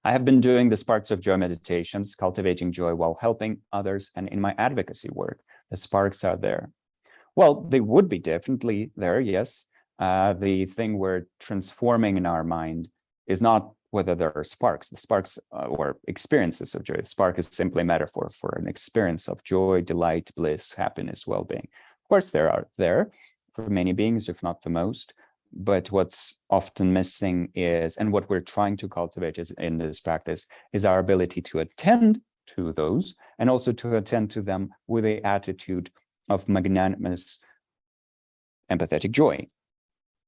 I have been doing the Sparks of Joy meditations, cultivating joy while helping others, and in my advocacy work, the sparks are there. Well, they would be definitely there, yes. The thing we're transforming in our mind is not whether there are sparks. The sparks or experiences of joy. The spark is simply a metaphor for an experience of joy, delight, bliss, happiness, well-being. Of course, there are there for many beings, if not for most. But what's often missing is, and what we're trying to cultivate is in this practice, is our ability to attend to those, and also to attend to them with the attitude of magnanimous, empathetic joy,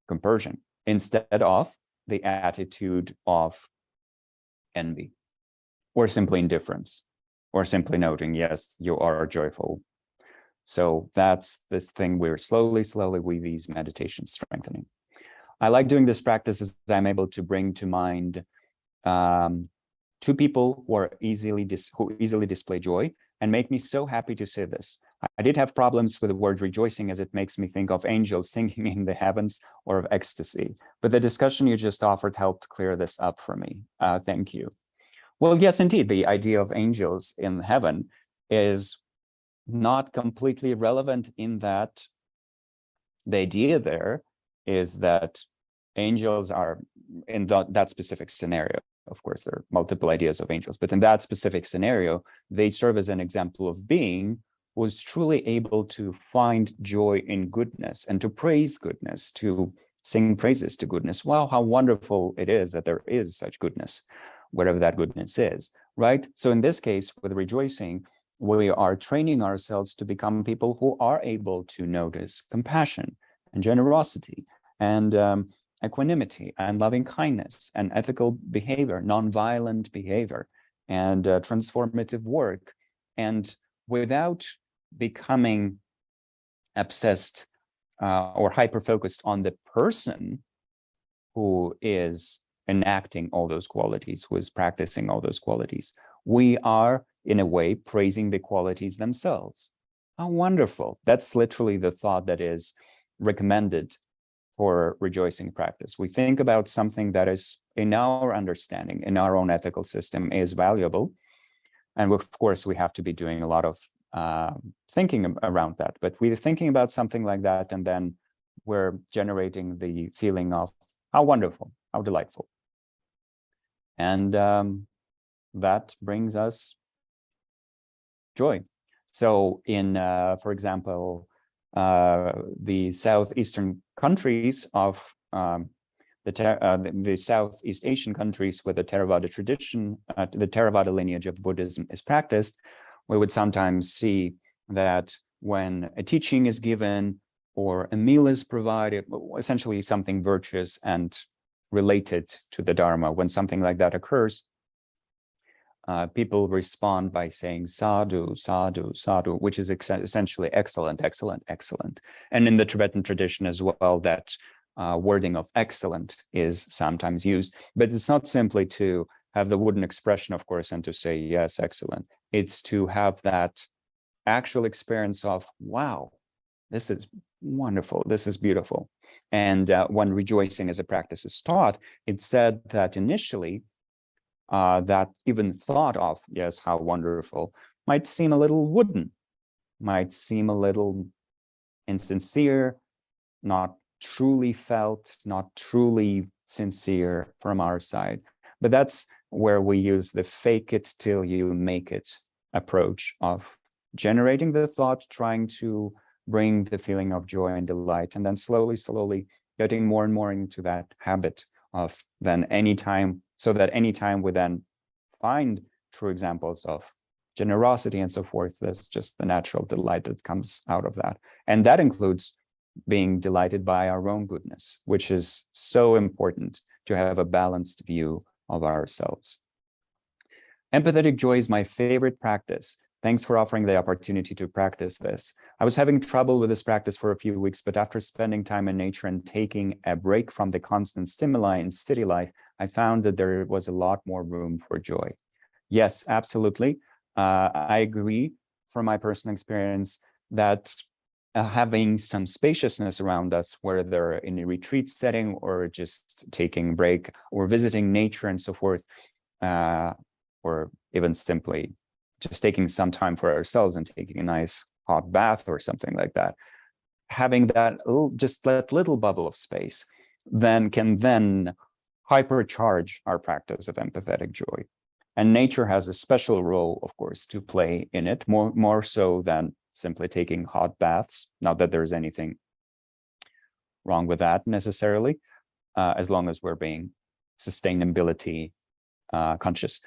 compersion, instead of the attitude of envy, or simply indifference, or simply noting, yes, you are joyful. So that's this thing we're slowly with these meditations strengthening. I like doing this practice as I'm able to bring to mind two people who are easily display joy, and make me so happy to say this. I did have problems with the word rejoicing, as it makes me think of angels singing in the heavens or of ecstasy. But the discussion you just offered helped clear this up for me. Thank you. Well, yes, indeed, the idea of angels in heaven is not completely relevant, in that the idea there is that angels are, in that specific scenario, Of course, there are multiple ideas of angels, but in that specific scenario, they serve as an example of being who is truly able to find joy in goodness and to praise goodness, to sing praises to goodness. Wow, how wonderful it is that there is such goodness, whatever that goodness is, right? So in this case, with rejoicing, we are training ourselves to become people who are able to notice compassion and generosity and equanimity and loving kindness and ethical behavior, nonviolent behavior, and transformative work. And without becoming obsessed or hyper-focused on the person who is enacting all those qualities, who is practicing all those qualities, we are, in a way, praising the qualities themselves. How wonderful. That's literally the thought that is recommended for rejoicing practice. We think about something that is, in our understanding, in our own ethical system, is valuable. And of course, we have to be doing a lot of thinking around that. But we're thinking about something like that, and then we're generating the feeling of how wonderful, how delightful. And that brings us joy. So in, for example, the southeastern countries of the Southeast Asian countries where the Theravada tradition, the Theravada lineage of Buddhism is practiced, we would sometimes see that when a teaching is given or a meal is provided, essentially something virtuous and related to the Dharma, when something like that occurs, people respond by saying sadhu, sadhu, sadhu, which is essentially excellent, excellent, excellent. And in the Tibetan tradition as well, that wording of excellent is sometimes used, but it's not simply to have the wooden expression, of course, and to say, yes, excellent. It's to have that actual experience of, wow, this is wonderful, this is beautiful. And when rejoicing as a practice is taught, it's said that initially, that even thought of, yes, how wonderful, might seem a little wooden, might seem a little insincere, not truly felt, not truly sincere from our side. But that's where we use the fake it till you make it approach of generating the thought, trying to bring the feeling of joy and delight, and then slowly, slowly getting more and more into that habit of then anytime, so that anytime we then find true examples of generosity and so forth, there's just the natural delight that comes out of that. And that includes being delighted by our own goodness, which is so important to have a balanced view of ourselves. Empathetic joy is my favorite practice. Thanks for offering the opportunity to practice this. I was having trouble with this practice for a few weeks, but after spending time in nature and taking a break from the constant stimuli in city life, I found that there was a lot more room for joy. Yes, absolutely. I agree from my personal experience that having some spaciousness around us, whether in a retreat setting or just taking a break or visiting nature and so forth, or even simply just taking some time for ourselves and taking a nice hot bath or something like that, having that just that little bubble of space then can then hypercharge our practice of empathetic joy. And nature has a special role, of course, to play in it, more so than simply taking hot baths. Not that there's anything wrong with that necessarily, as long as we're being sustainability conscious.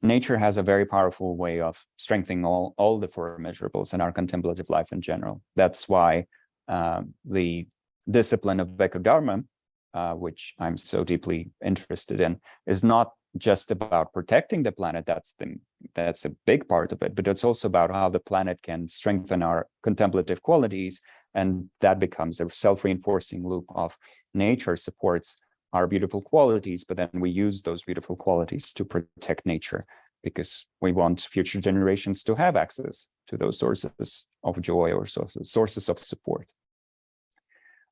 Nature has a very powerful way of strengthening all the four immeasurables in our contemplative life in general. That's why the discipline of Dharma, which I'm so deeply interested in, is not just about protecting the planet. That's a big part of it, but it's also about how the planet can strengthen our contemplative qualities, and that becomes a self-reinforcing loop of nature supports our beautiful qualities, but then we use those beautiful qualities to protect nature because we want future generations to have access to those sources of joy or sources of support.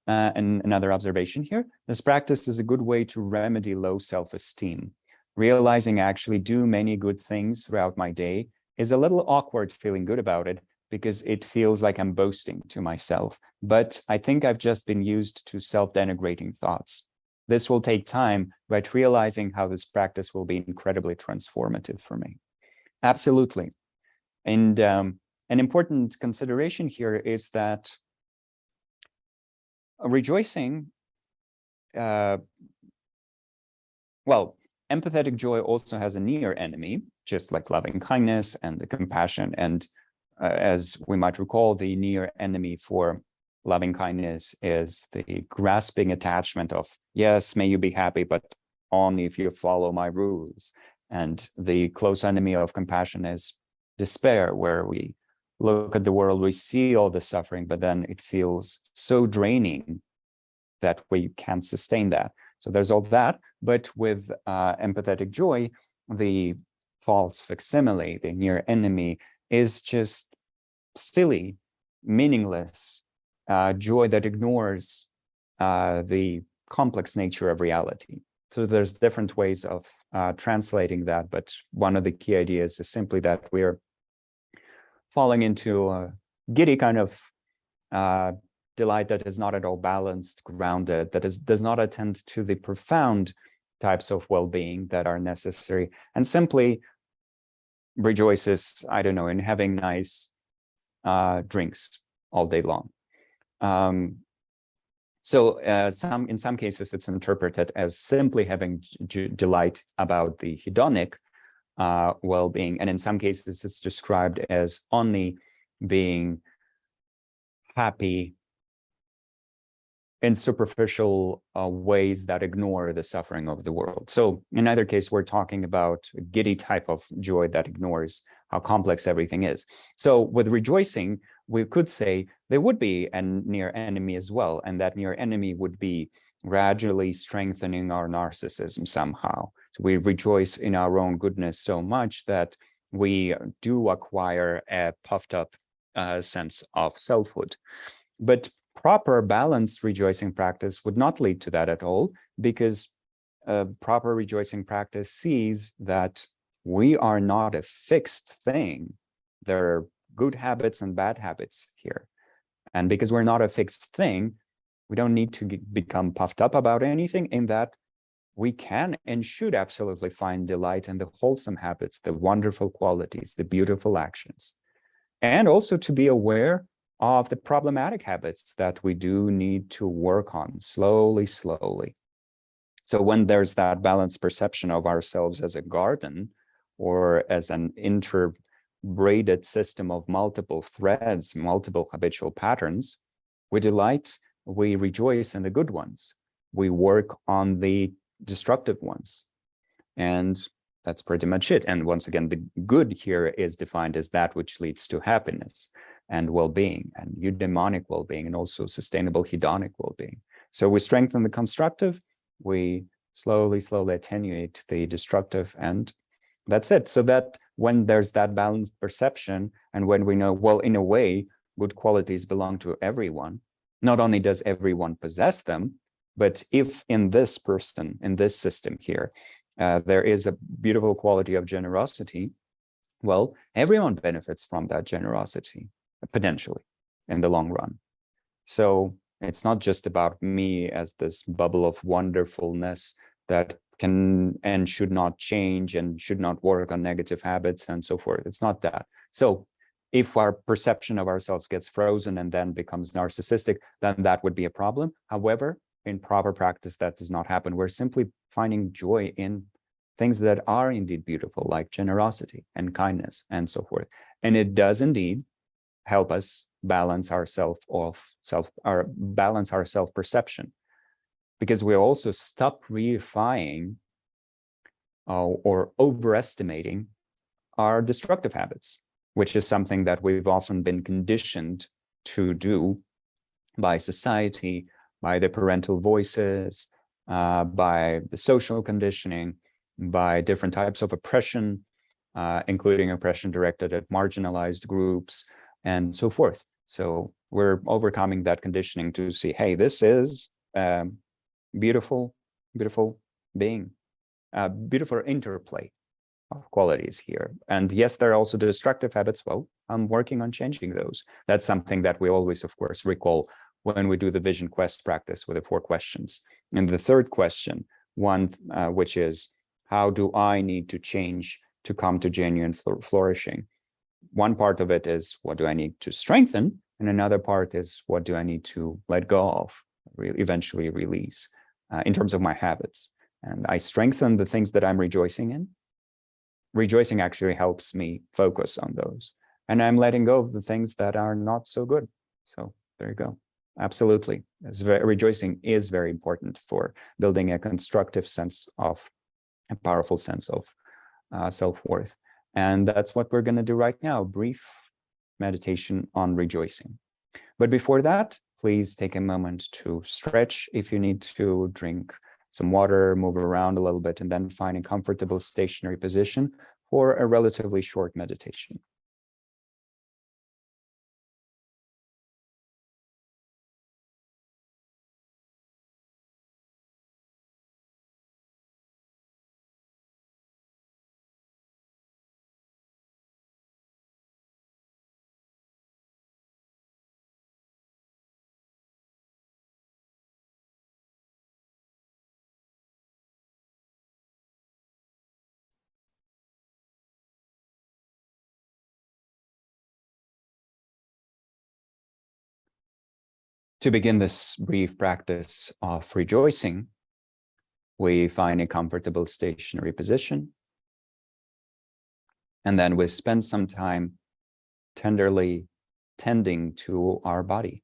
And another observation here, this practice is a good way to remedy low self-esteem. Realizing I actually do many good things throughout my day is a little awkward feeling good about it because it feels like I'm boasting to myself. But I think I've just been used to self-denigrating thoughts. This will take time, but realizing how this practice will be incredibly transformative for me. Absolutely. And an important consideration here is that rejoicing, well, empathetic joy also has a near enemy, just like loving kindness and the compassion. And as we might recall, the near enemy for loving kindness is the grasping attachment of, yes, may you be happy, but only if you follow my rules. And the close enemy of compassion is despair, where we look at the world, we see all the suffering, but then it feels so draining that we can't sustain that. So there's all that, but with empathetic joy, the false facsimile, the near enemy, is just silly, meaningless joy that ignores the complex nature of reality. So there's different ways of translating that, but one of the key ideas is simply that we're falling into a giddy kind of delight that is not at all balanced, grounded, that does not attend to the profound types of well-being that are necessary, and simply rejoices, I don't know, in having nice drinks all day long. So in some cases, it's interpreted as simply having delight about the hedonic well-being, and in some cases, it's described as only being happy in superficial ways that ignore the suffering of the world. So in either case, we're talking about a giddy type of joy that ignores how complex everything is. So with rejoicing, we could say there would be a near enemy as well, and that near enemy would be gradually strengthening our narcissism somehow. So we rejoice in our own goodness so much that we do acquire a puffed up sense of selfhood. But proper balanced rejoicing practice would not lead to that at all, because proper rejoicing practice sees that we are not a fixed thing. There are good habits and bad habits here. And because we're not a fixed thing, we don't need to become puffed up about anything, in that we can and should absolutely find delight in the wholesome habits, the wonderful qualities, the beautiful actions. And also to be aware of the problematic habits that we do need to work on slowly. So when there's that balanced perception of ourselves as a garden or as an interbraided system of multiple threads, multiple habitual patterns, we delight, we rejoice in the good ones. We work on the destructive ones. And that's pretty much it. And once again, the good here is defined as that which leads to happiness and well-being, and eudaimonic well-being, and also sustainable hedonic well-being. So we strengthen the constructive, we slowly attenuate the destructive, and that's it. So that when there's that balanced perception, and when we know, well, in a way, good qualities belong to everyone, not only does everyone possess them, but if in this person, in this system here, there is a beautiful quality of generosity, well, everyone benefits from that generosity, potentially, in the long run. So it's not just about me as this bubble of wonderfulness that can and should not change and should not work on negative habits and so forth. It's not that. So if our perception of ourselves gets frozen and then becomes narcissistic, then that would be a problem. However, in proper practice, that does not happen. We're simply finding joy in things that are indeed beautiful, like generosity and kindness and so forth. And it does indeed help us balance our self-perception, because we also stop reifying or overestimating our destructive habits, which is something that we've often been conditioned to do by society, by the parental voices, by the social conditioning, by different types of oppression, including oppression directed at marginalized groups, and so forth. So we're overcoming that conditioning to see, hey, this is beautiful being, beautiful interplay of qualities here. And yes, there are also destructive habits. Well, I'm working on changing those. That's something that we always, of course, recall when we do the vision quest practice with the 4 questions. And the third question, one which is, how do I need to change to come to genuine flourishing? One part of it is, what do I need to strengthen? And another part is, what do I need to let go of, eventually release in terms of my habits? And I strengthen the things that I'm rejoicing in. Rejoicing actually helps me focus on those. And I'm letting go of the things that are not so good. So there you go. Absolutely. Rejoicing is very important for building a constructive sense of, a powerful sense of self-worth. And that's what we're going to do right now, brief meditation on rejoicing. But before that, please take a moment to stretch if you need to, drink some water, move around a little bit, and then find a comfortable stationary position for a relatively short meditation. To begin this brief practice of rejoicing, we find a comfortable stationary position. And then we spend some time tenderly tending to our body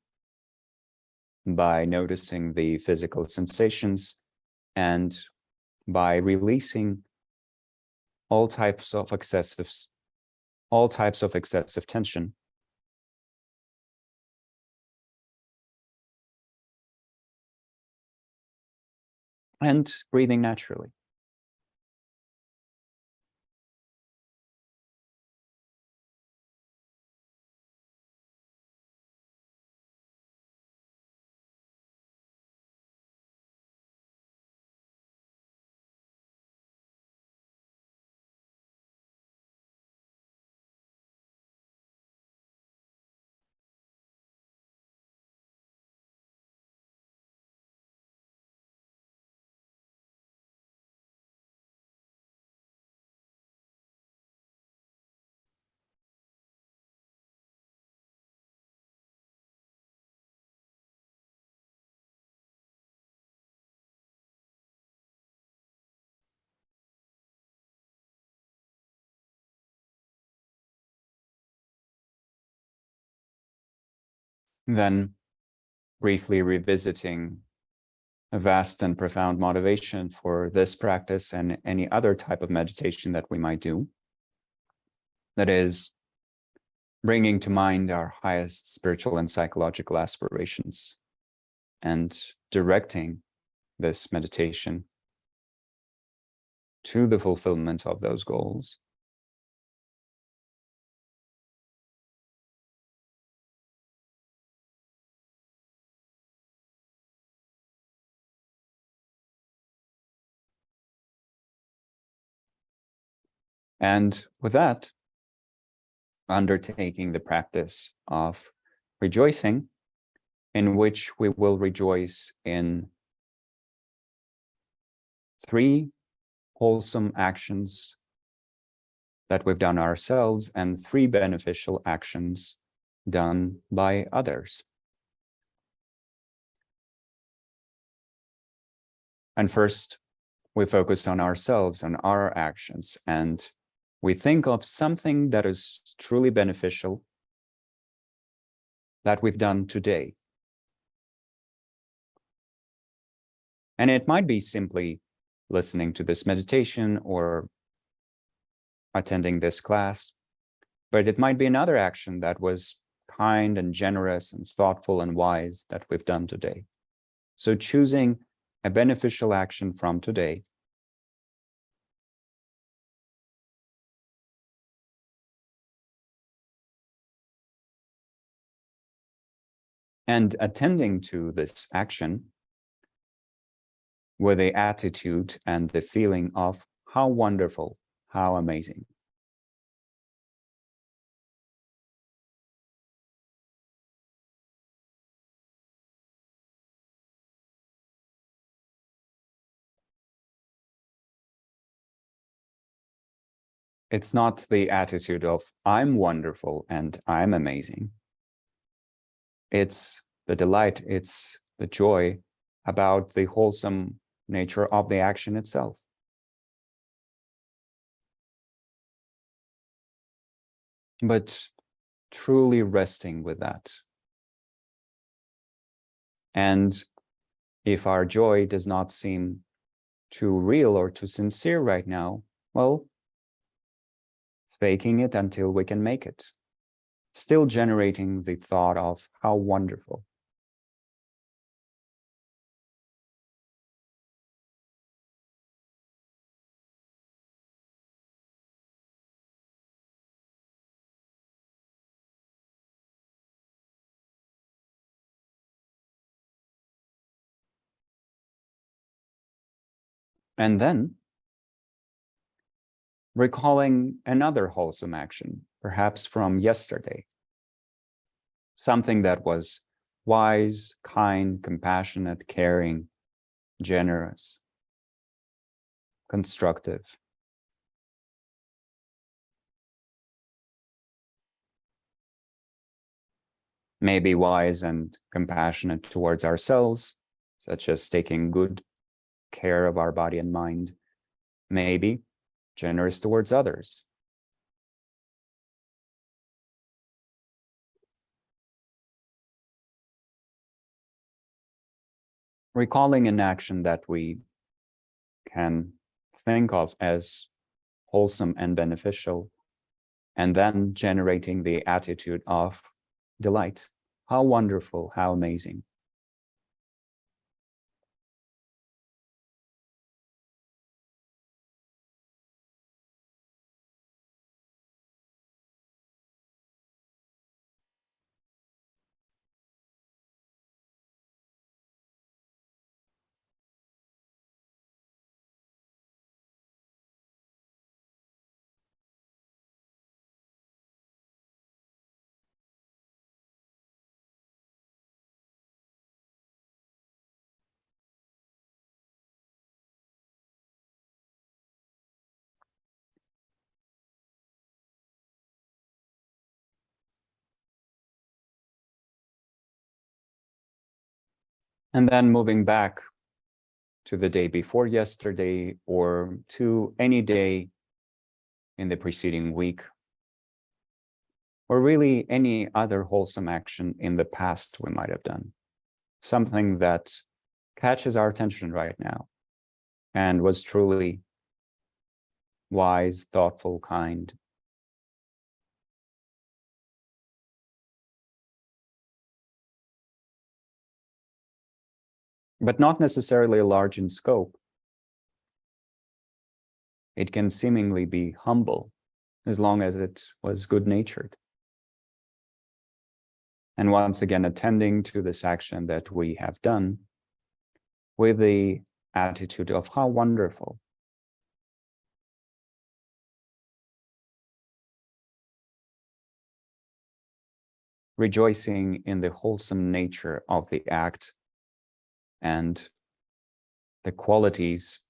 by noticing the physical sensations and by releasing all types of excessive tension. And breathing naturally. Then briefly revisiting a vast and profound motivation for this practice and any other type of meditation that we might do. That is, bringing to mind our highest spiritual and psychological aspirations and directing this meditation to the fulfillment of those goals. And with that, undertaking the practice of rejoicing, in which we will rejoice in 3 wholesome actions that we've done ourselves and 3 beneficial actions done by others. And first, we focus on ourselves and our actions, and we think of something that is truly beneficial that we've done today. And it might be simply listening to this meditation or attending this class, but it might be another action that was kind and generous and thoughtful and wise that we've done today. So choosing a beneficial action from today and attending to this action with the attitude and the feeling of how wonderful, how amazing. It's not the attitude of I'm wonderful and I'm amazing. It's the delight, it's the joy about the wholesome nature of the action itself. But truly resting with that. And if our joy does not seem too real or too sincere right now, well, faking it until we can make it. Still generating the thought of how wonderful. And then recalling another wholesome action, perhaps from yesterday. Something that was wise, kind, compassionate, caring, generous, constructive. Maybe wise and compassionate towards ourselves, such as taking good care of our body and mind. Maybe generous towards others. Recalling an action that we can think of as wholesome and beneficial, and then generating the attitude of delight. How wonderful, how amazing. And then moving back to the day before yesterday or to any day in the preceding week, or really any other wholesome action in the past we might have done. Something that catches our attention right now and was truly wise, thoughtful, kind. But not necessarily large in scope. It can seemingly be humble as long as it was good-natured. And once again, attending to this action that we have done with the attitude of how wonderful. Rejoicing in the wholesome nature of the act and the qualities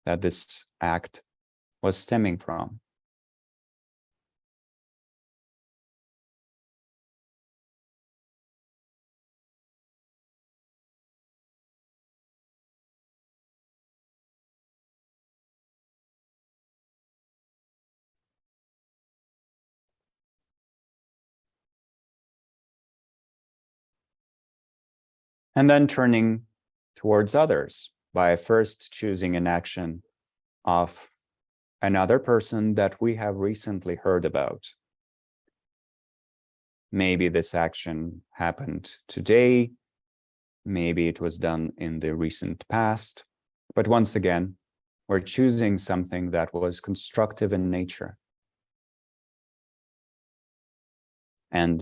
that this act was stemming from. And then turning towards others by first choosing an action of another person that we have recently heard about. Maybe this action happened today, maybe it was done in the recent past, but once again, we're choosing something that was constructive in nature. And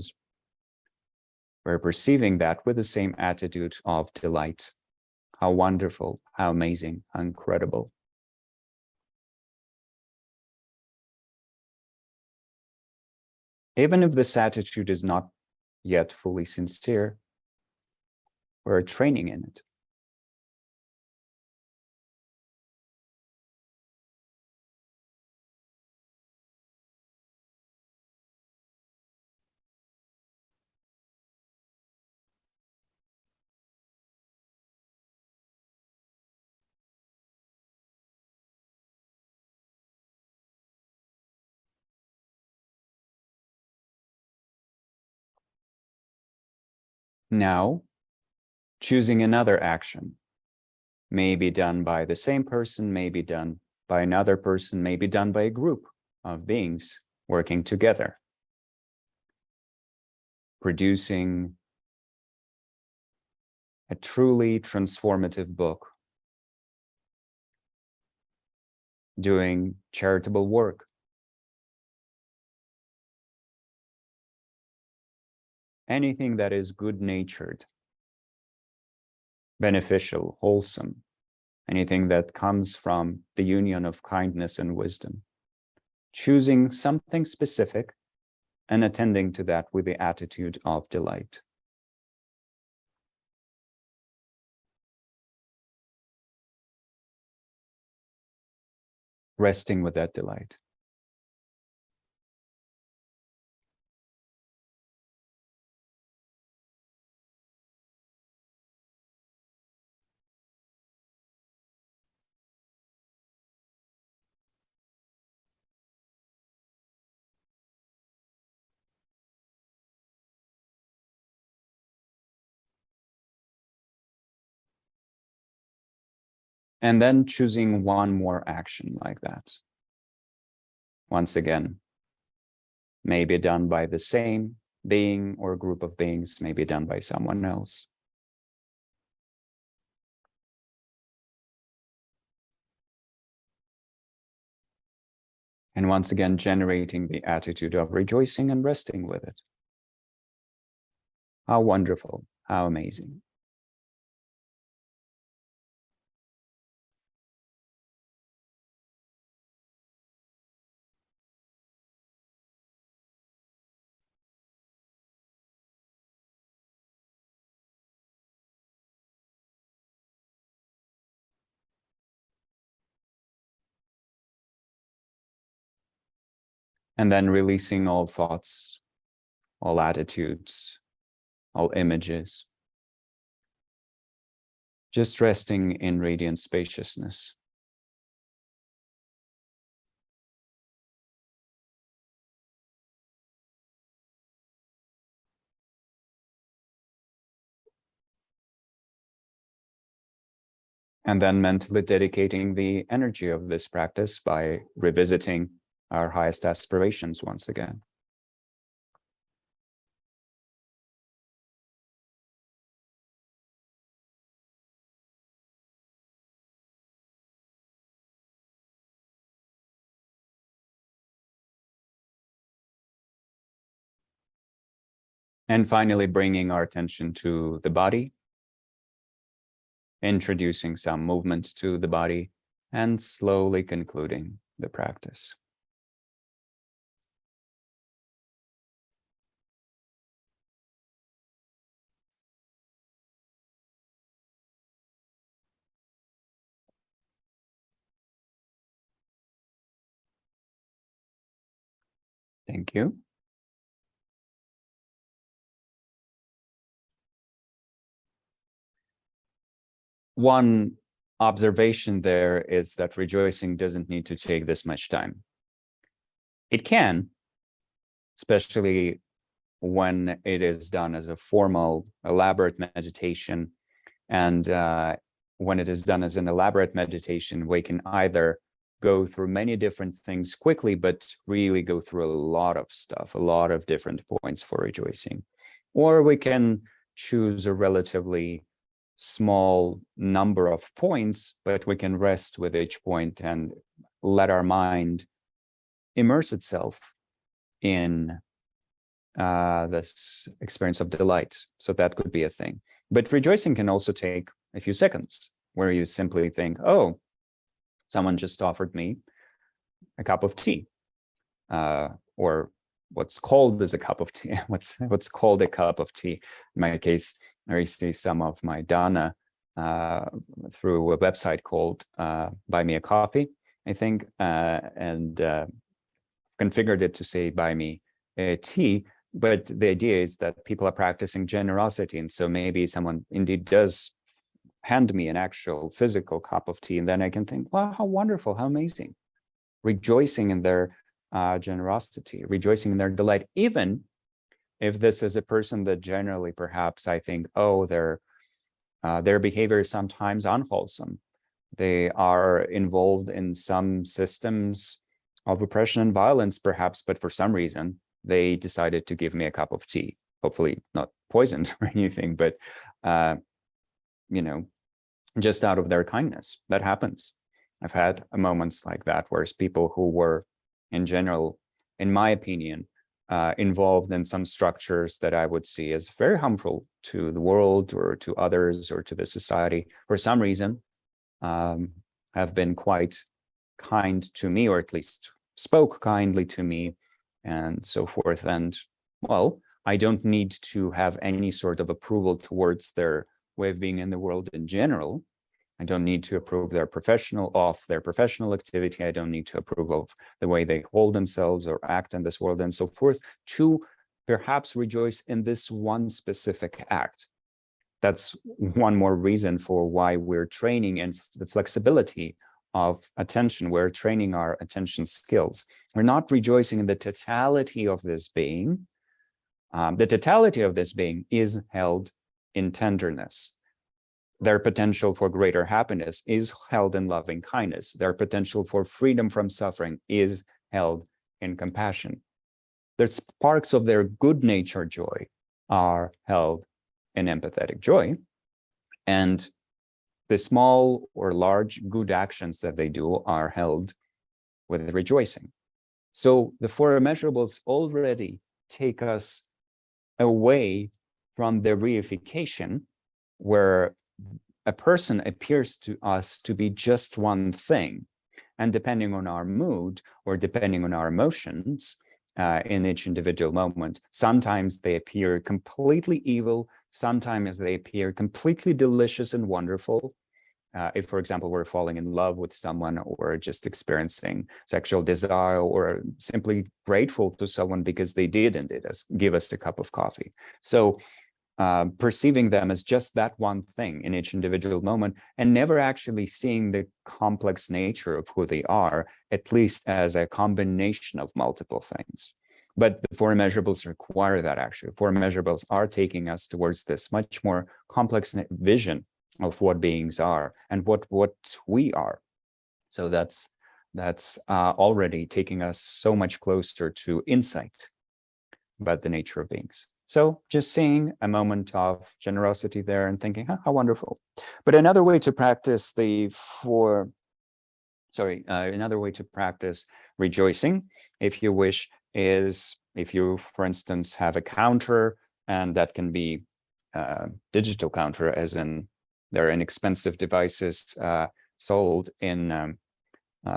we're perceiving that with the same attitude of delight. How wonderful, how amazing, how incredible. Even if this attitude is not yet fully sincere, we're training in it. Now, choosing another action may be done by the same person, may be done by another person, may be done by a group of beings working together, producing a truly transformative book, doing charitable work, anything that is good-natured, beneficial, wholesome, anything that comes from the union of kindness and wisdom. Choosing something specific and attending to that with the attitude of delight. Resting with that delight. And then choosing one more action like that. Once again, may be done by the same being or group of beings, may be done by someone else. And once again, generating the attitude of rejoicing and resting with it. How wonderful, how amazing. And then releasing all thoughts, all attitudes, all images. Just resting in radiant spaciousness. And then mentally dedicating the energy of this practice by revisiting our highest aspirations once again. And finally, bringing our attention to the body, introducing some movement to the body, and slowly concluding the practice. Thank you. One observation there is that rejoicing doesn't need to take this much time. It can, especially when it is done as a formal, elaborate meditation. And when it is done as an elaborate meditation, we can either go through many different things quickly, but really go through a lot of stuff, a lot of different points for rejoicing. Or we can choose a relatively small number of points, but we can rest with each point and let our mind immerse itself in this experience of delight. So that could be a thing. But rejoicing can also take a few seconds, where you simply think, oh, someone just offered me a cup of tea, or what's called as a cup of tea, what's called a cup of tea. In my case, I received some of my dana through a website called Buy Me a Coffee, I think, and configured it to say buy me a tea. But the idea is that people are practicing generosity. And so maybe someone indeed does hand me an actual physical cup of tea. And then I can think, wow, how wonderful, how amazing. Rejoicing in their generosity, rejoicing in their delight, even if this is a person that generally perhaps I think, oh, their behavior is sometimes unwholesome. They are involved in some systems of oppression and violence, perhaps, but for some reason, they decided to give me a cup of tea, hopefully not poisoned or anything, but, just out of their kindness. That happens. I've had moments like that where people who were, in general, in my opinion, involved in some structures that I would see as very harmful to the world or to others or to the society, for some reason, have been quite kind to me, or at least spoke kindly to me, and so forth. And well, I don't need to have any sort of approval towards their way of being in the world in general. I don't need to approve their professional activity. I don't need to approve of the way they hold themselves or act in this world and so forth, to perhaps rejoice in this one specific act. That's one more reason for why we're training in the flexibility of attention. We're training our attention skills. We're not rejoicing in the totality of this being. The totality of this being is held in tenderness. Their potential for greater happiness is held in loving kindness. Their potential for freedom from suffering is held in compassion. The sparks of their good nature joy are held in empathetic joy. And the small or large good actions that they do are held with rejoicing. So the four immeasurables already take us away from the reification, where a person appears to us to be just one thing. And depending on our mood or depending on our emotions in each individual moment, sometimes they appear completely evil, sometimes they appear completely delicious and wonderful. If, for example, we're falling in love with someone, or just experiencing sexual desire, or simply grateful to someone because they did give us a cup of coffee. So perceiving them as just that one thing in each individual moment, and never actually seeing the complex nature of who they are, at least as a combination of multiple things. But the four immeasurables require that, actually. Four immeasurables are taking us towards this much more complex vision of what beings are and what we are. So that's already taking us so much closer to insight about the nature of beings. So just seeing a moment of generosity there and thinking, how wonderful. But another way to practice another way to practice rejoicing, if you wish, is if you, for instance, have a counter, and that can be a digital counter, as in there are inexpensive devices sold in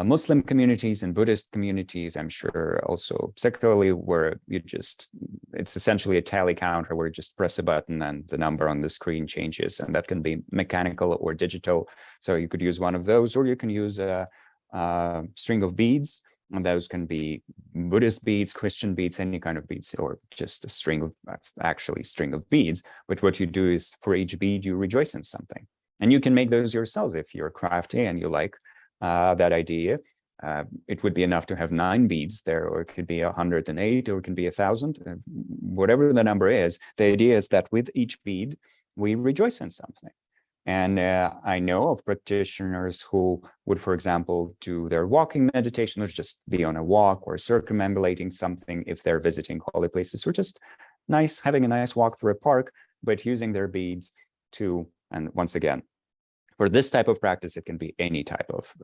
Muslim communities and Buddhist communities, I'm sure also secularly, where it's essentially a tally counter where you just press a button and the number on the screen changes, and that can be mechanical or digital. So you could use one of those, or you can use a string of beads, and those can be Buddhist beads, Christian beads, any kind of beads, or just a string of beads. But what you do is, for each bead, you rejoice in something. And you can make those yourselves if you're crafty and you like that idea. It would be enough to have 9 beads there, or it could be 108, or it can be 1,000, whatever the number is. The idea is that with each bead, we rejoice in something. And I know of practitioners who would, for example, do their walking meditation, or just be on a walk, or circumambulating something if they're visiting holy places, or just having a nice walk through a park, but using their beads to, and once again, for this type of practice, it can be any type of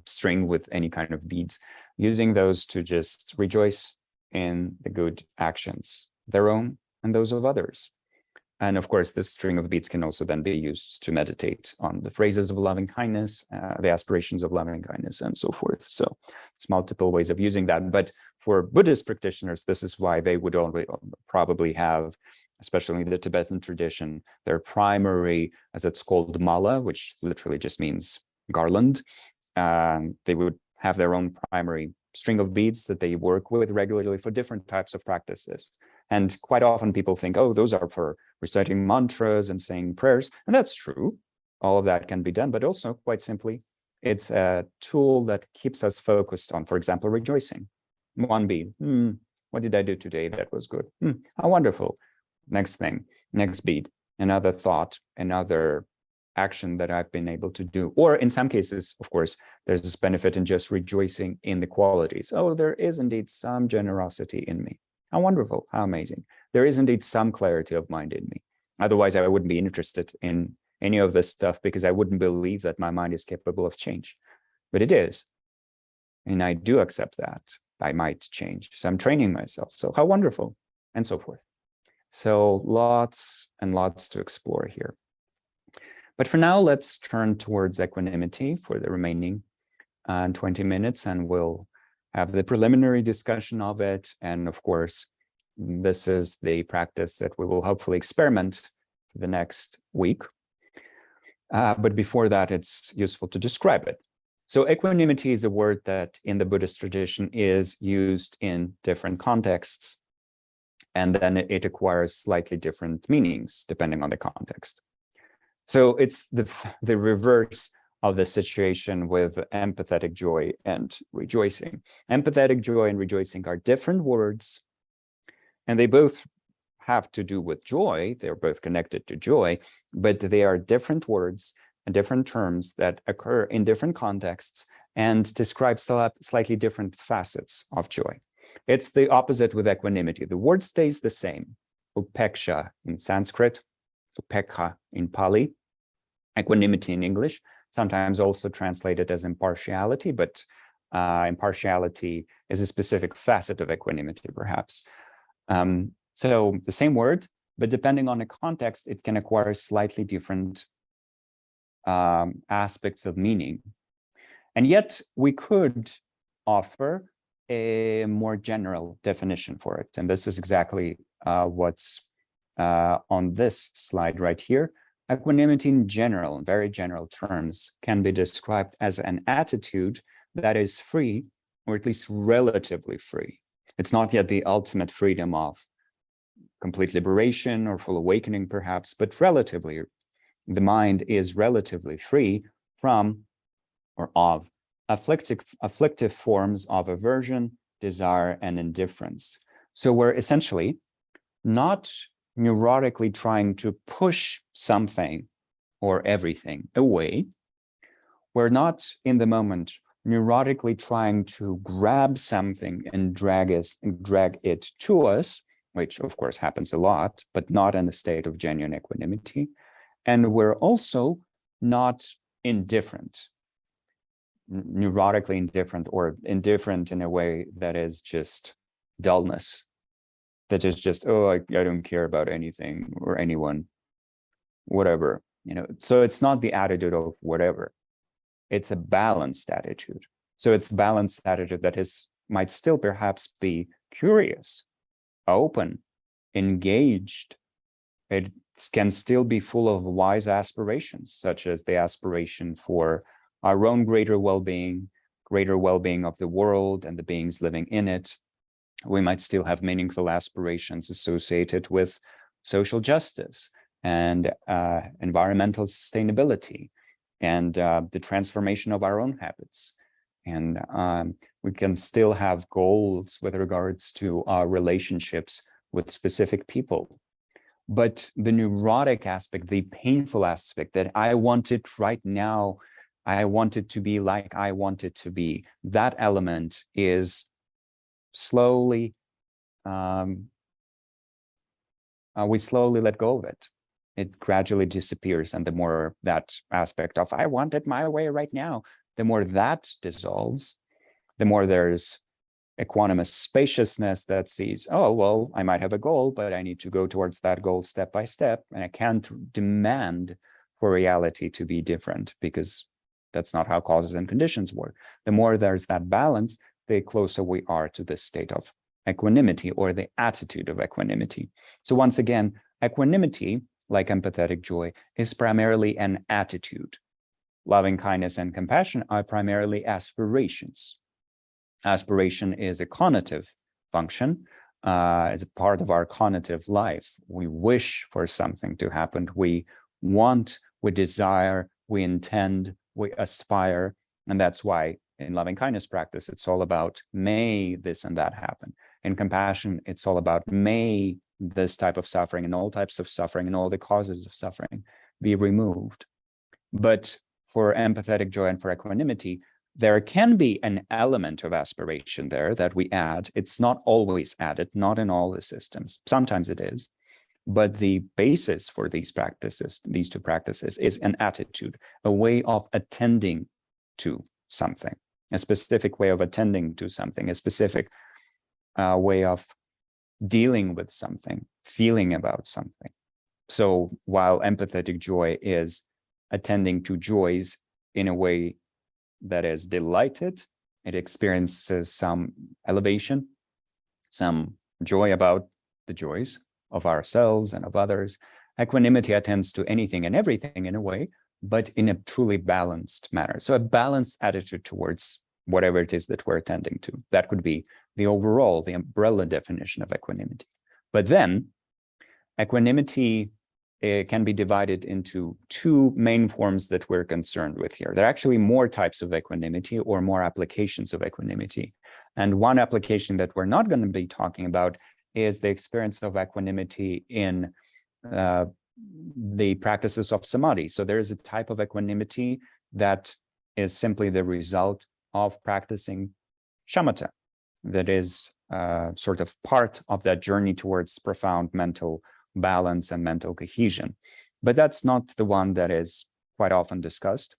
string with any kind of beads, using those to just rejoice in the good actions, their own and those of others. And of course, this string of beads can also then be used to meditate on the phrases of loving kindness, the aspirations of loving kindness, and so forth. So it's multiple ways of using that. But for Buddhist practitioners, this is why they would already probably have, especially in the Tibetan tradition, their primary, as it's called, mala, which literally just means garland. They would have their own primary string of beads that they work with regularly for different types of practices. And quite often people think, oh, those are for reciting mantras and saying prayers. And that's true. All of that can be done. But also, quite simply, it's a tool that keeps us focused on, for example, rejoicing. One bead. What did I do today that was good? How wonderful. Next thing, next beat, another thought, another action that I've been able to do. Or in some cases, of course, there's this benefit in just rejoicing in the qualities. Oh, there is indeed some generosity in me. How wonderful, how amazing. There is indeed some clarity of mind in me. Otherwise, I wouldn't be interested in any of this stuff because I wouldn't believe that my mind is capable of change. But it is. And I do accept that I might change. So I'm training myself. So how wonderful, and so forth. So lots and lots to explore here. But for now, let's turn towards equanimity for the remaining 20 minutes, and we'll have the preliminary discussion of it. And of course, this is the practice that we will hopefully experiment the next week. But before that, it's useful to describe it. So equanimity is a word that in the Buddhist tradition is used in different contexts, and then it acquires slightly different meanings depending on the context. So it's the reverse of the situation with empathetic joy and rejoicing. Empathetic joy and rejoicing are different words, and they both have to do with joy. They're both connected to joy, but they are different words and different terms that occur in different contexts and describe slightly different facets of joy. It's the opposite with equanimity. The word stays the same. Upeksha in Sanskrit, upekha in Pali, equanimity in English, sometimes also translated as impartiality, but impartiality is a specific facet of equanimity, perhaps. So the same word, but depending on the context, it can acquire slightly different aspects of meaning. And yet we could offer a more general definition for it. And this is exactly what's on this slide right here. Equanimity in general, in very general terms, can be described as an attitude that is free, or at least relatively free. It's not yet the ultimate freedom of complete liberation or full awakening, perhaps, but relatively, the mind is relatively free from or of afflictive forms of aversion, desire, and indifference. So we're essentially not neurotically trying to push something or everything away. We're not in the moment neurotically trying to grab something and drag it to us, which of course happens a lot, but not in a state of genuine equanimity. And we're also not indifferent, neurotically indifferent, or indifferent in a way that is just dullness, that is just, oh, I don't care about anything or anyone, whatever, So it's not the attitude of whatever. It's a balanced attitude. So it's a balanced attitude that might still perhaps be curious, open, engaged. It can still be full of wise aspirations, such as the aspiration for our own greater well-being of the world and the beings living in it. We might still have meaningful aspirations associated with social justice and environmental sustainability and the transformation of our own habits. And we can still have goals with regards to our relationships with specific people. But the neurotic aspect, the painful aspect that I want it right now, I want it to be like I want it to be, that element is slowly, we slowly let go of it. It gradually disappears. And the more that aspect of I want it my way right now, the more that dissolves, the more there's equanimous spaciousness that sees, oh, well, I might have a goal, but I need to go towards that goal step by step. And I can't demand for reality to be different because that's not how causes and conditions work. The more there's that balance, the closer we are to this state of equanimity or the attitude of equanimity. So once again, equanimity, like empathetic joy, is primarily an attitude. Loving kindness and compassion are primarily aspirations. Aspiration is a cognitive function, is a part of our cognitive life. We wish for something to happen. We want, we desire, we intend, we aspire. And that's why in loving kindness practice, it's all about may this and that happen. In compassion, it's all about, may this type of suffering and all types of suffering and all the causes of suffering be removed. But for empathetic joy and for equanimity, there can be an element of aspiration there that we add. It's not always added, not in all the systems. Sometimes it is. But the basis for these practices, these two practices, is an attitude, a way of attending to something, a specific way of attending to something, a specific way of dealing with something, feeling about something. So while empathetic joy is attending to joys in a way that is delighted, it experiences some elevation, some joy about the joys of ourselves and of others. Equanimity attends to anything and everything in a way, but in a truly balanced manner. So a balanced attitude towards whatever it is that we're attending to. That could be the overall, the umbrella definition of equanimity. But then equanimity can be divided into two main forms that we're concerned with here. There are actually more types of equanimity or more applications of equanimity. And one application that we're not going to be talking about is the experience of equanimity in the practices of samadhi. So there is a type of equanimity that is simply the result of practicing shamatha, that is sort of part of that journey towards profound mental balance and mental cohesion. But that's not the one that is quite often discussed.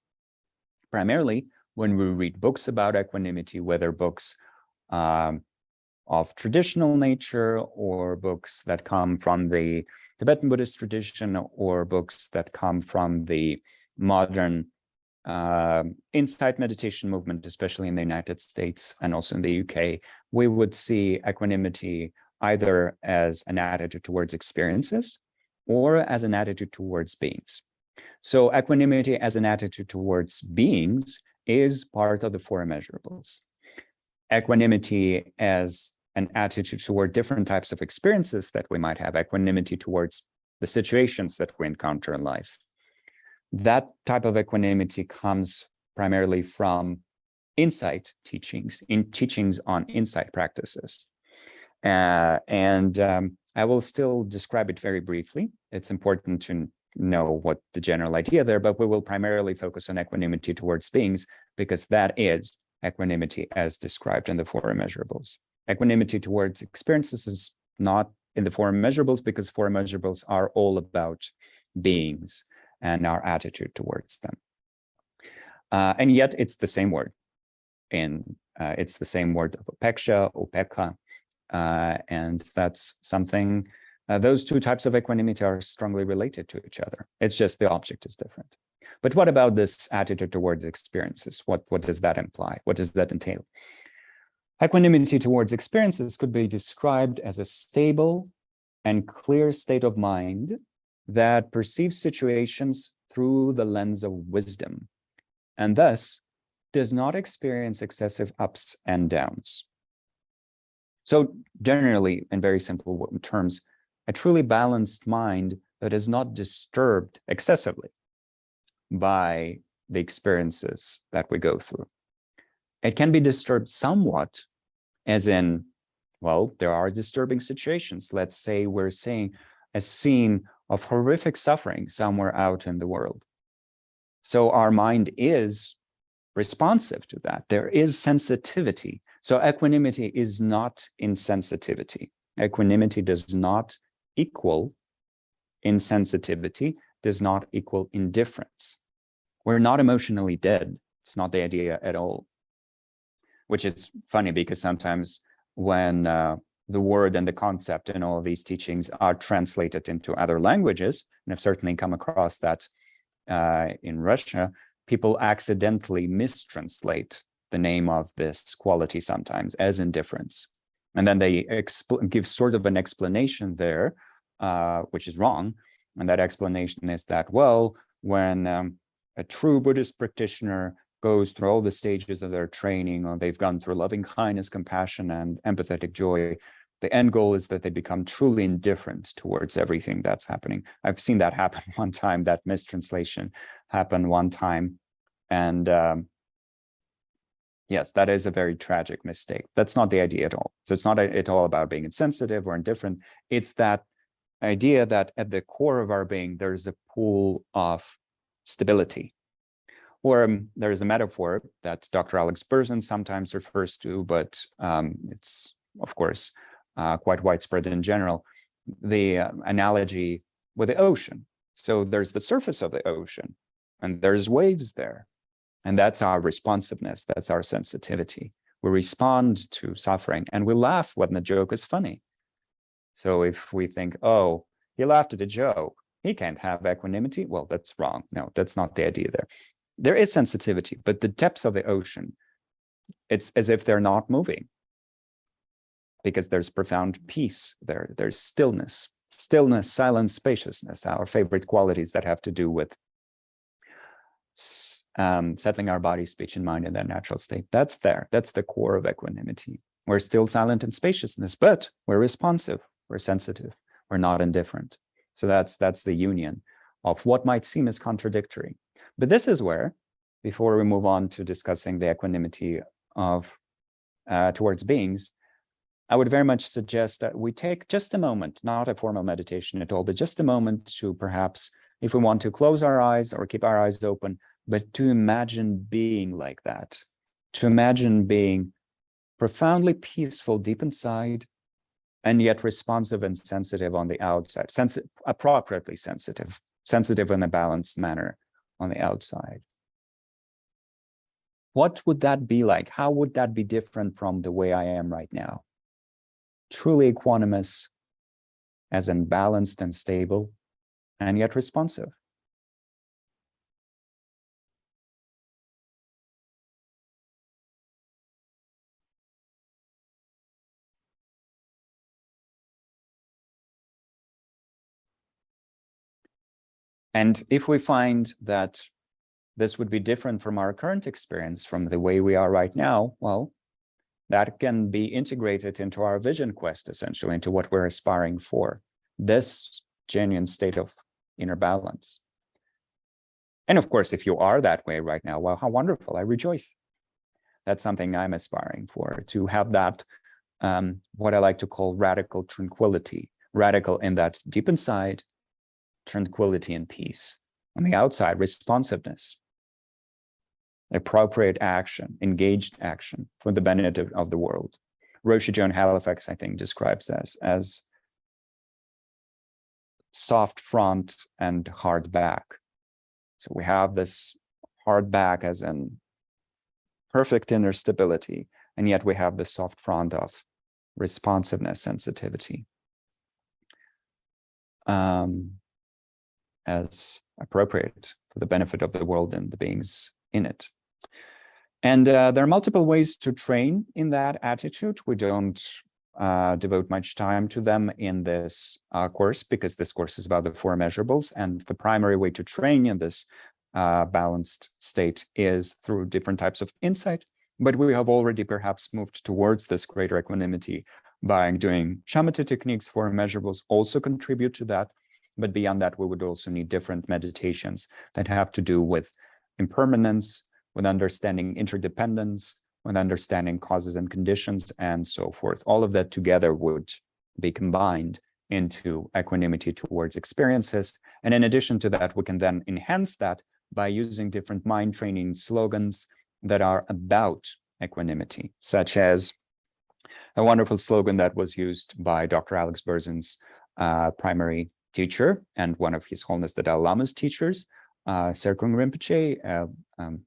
Primarily, when we read books about equanimity, whether books of traditional nature or books that come from the Tibetan Buddhist tradition or books that come from the modern insight meditation movement, especially in the United States and also in the UK, we would see equanimity either as an attitude towards experiences or as an attitude towards beings. So equanimity as an attitude towards beings is part of the four immeasurables. Equanimity as an attitude toward different types of experiences that we might have, equanimity towards the situations that we encounter in life. That type of equanimity comes primarily from insight teachings, in teachings on insight practices. I will still describe it very briefly. It's important to know what the general idea there, but we will primarily focus on equanimity towards beings because that is equanimity as described in the four immeasurables. Equanimity towards experiences is not in the four immeasurables because four immeasurables are all about beings and our attitude towards them. And yet it's the same word. It's the same word of upeksha, upekha, and that's something, those two types of equanimity are strongly related to each other. It's just the object is different. But what about this attitude towards experiences? What does that imply? What does that entail? Equanimity towards experiences could be described as a stable and clear state of mind that perceives situations through the lens of wisdom, and thus does not experience excessive ups and downs. So generally, in very simple terms, a truly balanced mind that is not disturbed excessively by the experiences that we go through. It can be disturbed somewhat, as in, well, there are disturbing situations. Let's say we're seeing a scene of horrific suffering somewhere out in the world. So our mind is responsive to that. There is sensitivity. So equanimity is not insensitivity. Equanimity does not equal insensitivity, does not equal indifference. We're not emotionally dead. It's not the idea at all. Which is funny because sometimes when the word and the concept in all of these teachings are translated into other languages, and I've certainly come across that in Russia, people accidentally mistranslate the name of this quality sometimes as indifference. And then they give sort of an explanation there, which is wrong. And that explanation is that, well, when a true Buddhist practitioner goes through all the stages of their training, or they've gone through loving kindness, compassion, and empathetic joy, the end goal is that they become truly indifferent towards everything that's happening. I've seen that happen one time, that mistranslation happened one time. And Yes, that is a very tragic mistake. That's not the idea at all. So it's not at all about being insensitive or indifferent. It's that idea that at the core of our being, there's a pool of stability. Or there's a metaphor that Dr. Alex Berzin sometimes refers to, but it's, of course, quite widespread in general. The analogy with the ocean. So there's the surface of the ocean, and there's waves there. And that's our responsiveness. That's our sensitivity. We respond to suffering, and we laugh when the joke is funny. So if we think, oh, he laughed at a joke, he can't have equanimity. Well, that's wrong. No, that's not the idea there. There is sensitivity, but the depths of the ocean, it's as if they're not moving, because there's profound peace there. There's stillness, silence, spaciousness, our favorite qualities that have to do with settling our body, speech, and mind in their natural state. That's there. That's the core of equanimity. We're still silent in spaciousness, but we're responsive, we're sensitive, we're not indifferent. So that's the union of what might seem as contradictory. But this is where, before we move on to discussing the equanimity of towards beings, I would very much suggest that we take just a moment, not a formal meditation at all, but just a moment to perhaps, if we want to close our eyes or keep our eyes open, but to imagine being like that, to imagine being profoundly peaceful deep inside, and yet responsive and sensitive on the outside, appropriately sensitive in a balanced manner on the outside. What would that be like? How would that be different from the way I am right now? Truly equanimous, as in balanced and stable, and yet responsive. And if we find that this would be different from our current experience, from the way we are right now, well, that can be integrated into our vision quest, essentially, into what we're aspiring for, this genuine state of inner balance. And of course, if you are that way right now, well, how wonderful, I rejoice. That's something I'm aspiring for, to have that, what I like to call radical tranquility, radical in that deep inside, tranquility and peace. On the outside, responsiveness, appropriate action, engaged action for the benefit of the world. Roshi Joan Halifax, I think, describes as soft front and hard back. So we have this hard back as in perfect inner stability, and yet we have the soft front of responsiveness, sensitivity, as appropriate for the benefit of the world and the beings in it. And there are multiple ways to train in that attitude. We don't devote much time to them in this course, because this course is about the four immeasurables, and the primary way to train in this balanced state is through different types of insight. But we have already perhaps moved towards this greater equanimity by doing shamatha techniques. Four immeasurables also contribute to that. But beyond that, we would also need different meditations that have to do with impermanence, with understanding interdependence, with understanding causes and conditions, and so forth. All of that together would be combined into equanimity towards experiences. And in addition to that, we can then enhance that by using different mind training slogans that are about equanimity, such as a wonderful slogan that was used by Dr. Alex Berzin's primary teacher and one of His Holiness the Dalai Lama's teachers, Serkung Rinpoche,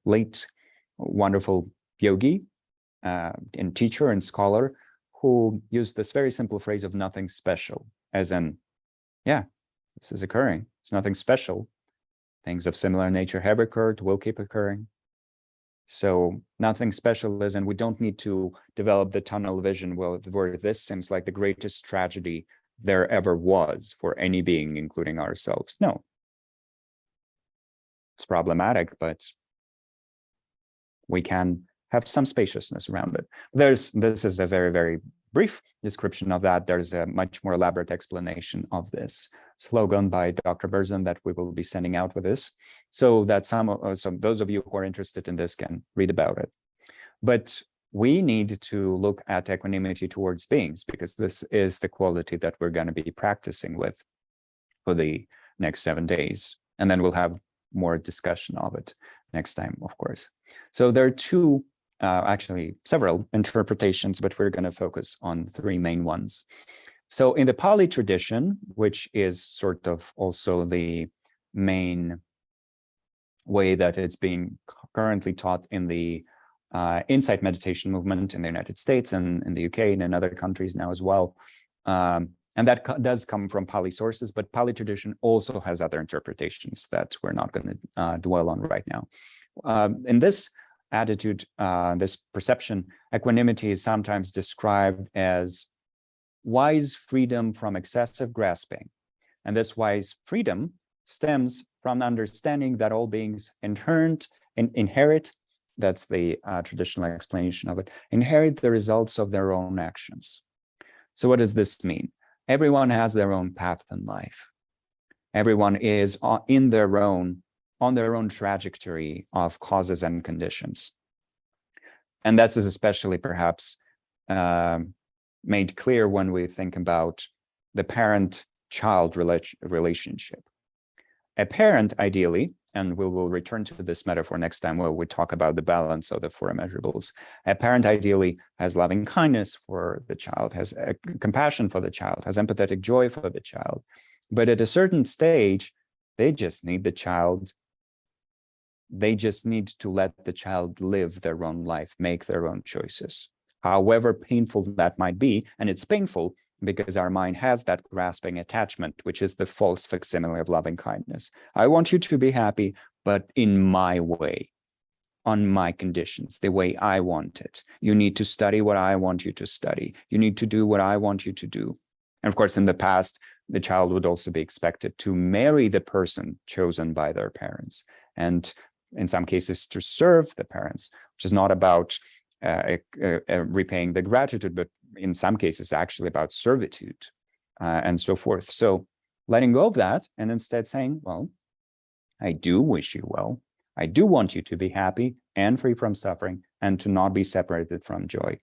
late wonderful yogi and teacher and scholar, who used this very simple phrase of nothing special, as in, yeah, this is occurring. It's nothing special. Things of similar nature have occurred, will keep occurring. So nothing special is, and we don't need to develop the tunnel vision where this seems like the greatest tragedy there ever was for any being, including ourselves. No. It's problematic, but we can have some spaciousness around it. This is a very, very brief description of that. There's a much more elaborate explanation of this slogan by Dr. Berzin that we will be sending out with this, so that some those of you who are interested in this can read about it. But we need to look at equanimity towards beings, because this is the quality that we're going to be practicing with for the next 7 days. And then we'll have more discussion of it next time, of course. So there are two, actually several interpretations, but we're going to focus on 3 main ones. So in the Pali tradition, which is sort of also the main way that it's being currently taught in the insight meditation movement in the United States and in the UK and in other countries now as well. And that does come from Pali sources, but Pali tradition also has other interpretations that we're not going to dwell on right now. In this attitude, this perception, equanimity is sometimes described as wise freedom from excessive grasping. And this wise freedom stems from the understanding that all beings inherit, that's the traditional explanation of it, inherit the results of their own actions. So what does this mean? Everyone has their own path in life. Everyone is on their own trajectory of causes and conditions. And that's especially perhaps made clear when we think about the parent-child relationship. A parent, ideally, and we will return to this metaphor next time where we talk about the balance of the 4 immeasurables. A parent ideally has loving kindness for the child, has compassion for the child, has empathetic joy for the child. But at a certain stage, they just need to let the child live their own life, make their own choices, however painful that might be. And it's painful because our mind has that grasping attachment, which is the false facsimile of loving kindness. I want you to be happy, but in my way, on my conditions, the way I want it. You need to study what I want you to study. You need to do what I want you to do. And of course, in the past, the child would also be expected to marry the person chosen by their parents. And in some cases, to serve the parents, which is not about repaying the gratitude, but in some cases actually about servitude and so forth. So letting go of that and instead saying, well, I do wish you well. I do want you to be happy and free from suffering and to not be separated from joy.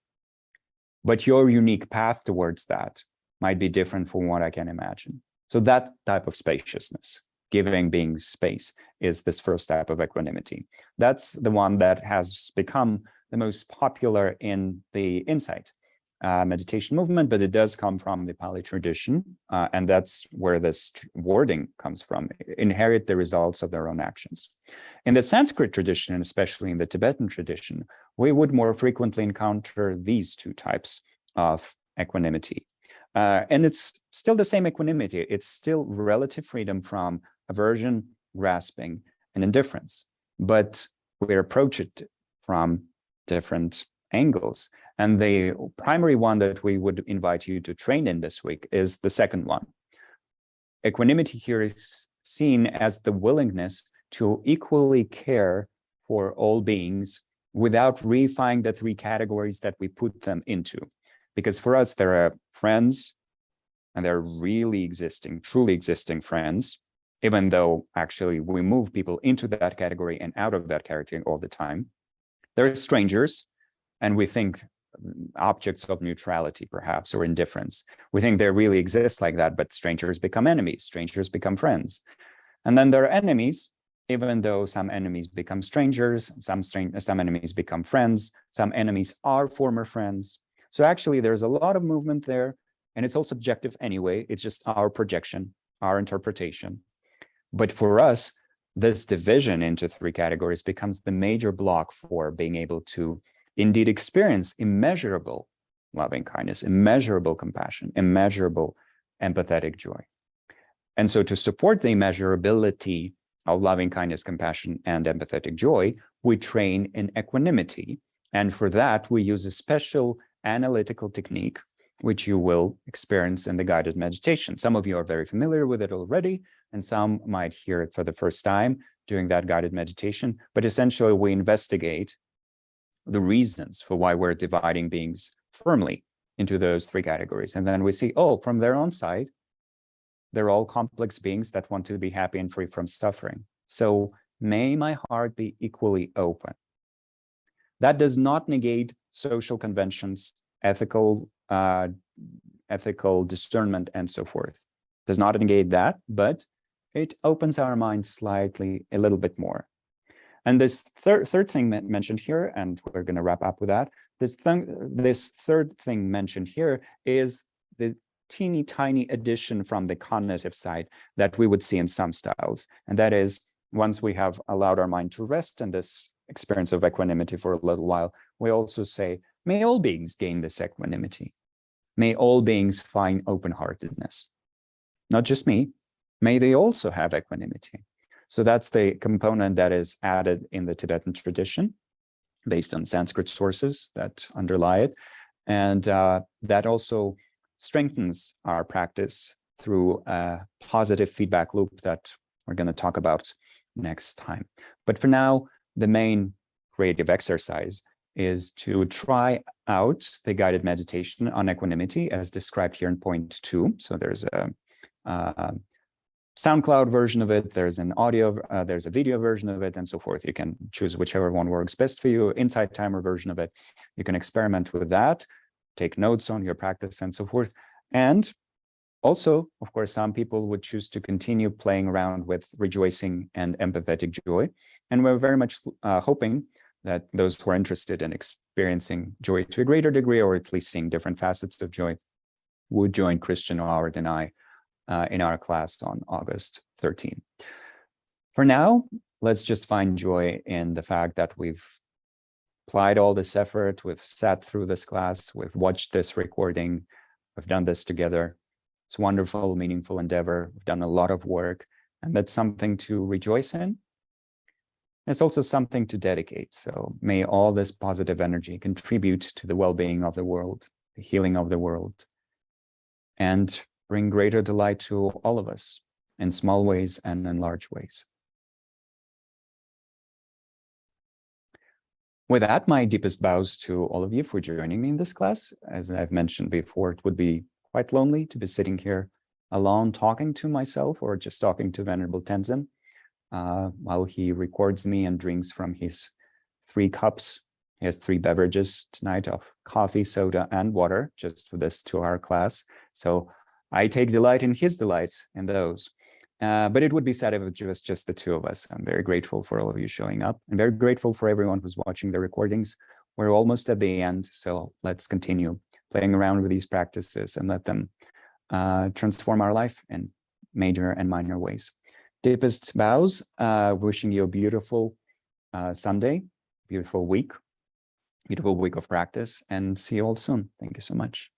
But your unique path towards that might be different from what I can imagine. So that type of spaciousness, giving beings space, is this first type of equanimity. That's the one that has become the most popular in the insight meditation movement, but it does come from the Pali tradition, and that's where this wording comes from: inherit the results of their own actions. In the Sanskrit tradition, and especially in the Tibetan tradition, we would more frequently encounter these 2 types of equanimity. And it's still the same equanimity. It's still relative freedom from aversion, grasping, and indifference, but we approach it from different angles. And the primary one that we would invite you to train in this week is the second one. Equanimity here is seen as the willingness to equally care for all beings without reifying the 3 categories that we put them into. Because for us, there are friends, and they're really existing, truly existing friends, even though actually we move people into that category and out of that category all the time. There are strangers, and we think objects of neutrality, perhaps, or indifference. We think they really exist like that, but strangers become enemies, strangers become friends. And then there are enemies, even though some enemies become strangers, some enemies become friends, some enemies are former friends. So actually, there's a lot of movement there, and it's all subjective anyway. It's just our projection, our interpretation. But for us, this division into 3 categories becomes the major block for being able to indeed experience immeasurable loving kindness, immeasurable compassion, immeasurable empathetic joy. And so to support the immeasurability of loving kindness, compassion, and empathetic joy, we train in equanimity. And for that, we use a special analytical technique, which you will experience in the guided meditation. Some of you are very familiar with it already, and some might hear it for the first time during that guided meditation. But essentially, we investigate the reasons for why we're dividing beings firmly into those 3 categories. And then we see, oh, from their own side, they're all complex beings that want to be happy and free from suffering. So may my heart be equally open. That does not negate social conventions, ethical discernment, and so forth. Does not negate that, but it opens our minds slightly, a little bit more. And this third thing mentioned here, and we're going to wrap up with that, this third thing mentioned here is the teeny tiny addition from the cognitive side that we would see in some styles. And that is, once we have allowed our mind to rest in this experience of equanimity for a little while, we also say, may all beings gain this equanimity. May all beings find open-heartedness. Not just me, may they also have equanimity. So that's the component that is added in the Tibetan tradition based on Sanskrit sources that underlie it. And that also strengthens our practice through a positive feedback loop that we're going to talk about next time. But for now, the main creative exercise is to try out the guided meditation on equanimity as described here in point 2. So there's a SoundCloud version of it, there's an audio, there's a video version of it, and so forth. You can choose whichever one works best for you, Insight Timer version of it. You can experiment with that, take notes on your practice and so forth. And also, of course, some people would choose to continue playing around with rejoicing and empathetic joy. And we're very much hoping that those who are interested in experiencing joy to a greater degree, or at least seeing different facets of joy, would join Christian, Howard, and I in our class on August 13. For now, let's just find joy in the fact that we've applied all this effort, we've sat through this class, we've watched this recording, we've done this together. It's a wonderful, meaningful endeavor. We've done a lot of work, and that's something to rejoice in. It's also something to dedicate. So may all this positive energy contribute to the well-being of the world, the healing of the world, and bring greater delight to all of us in small ways and in large ways. With that, my deepest bows to all of you for joining me in this class. As I've mentioned before, it would be quite lonely to be sitting here alone talking to myself or just talking to Venerable Tenzin while he records me and drinks from his 3 cups. He has 3 beverages tonight of coffee, soda, and water, just for this 2-hour class. So I take delight in his delights in those. But it would be sad if it was just the 2 of us. I'm very grateful for all of you showing up. I'm very grateful for everyone who's watching the recordings. We're almost at the end, so let's continue playing around with these practices and let them transform our life in major and minor ways. Deepest bows, wishing you a beautiful Sunday, beautiful week of practice, and see you all soon. Thank you so much.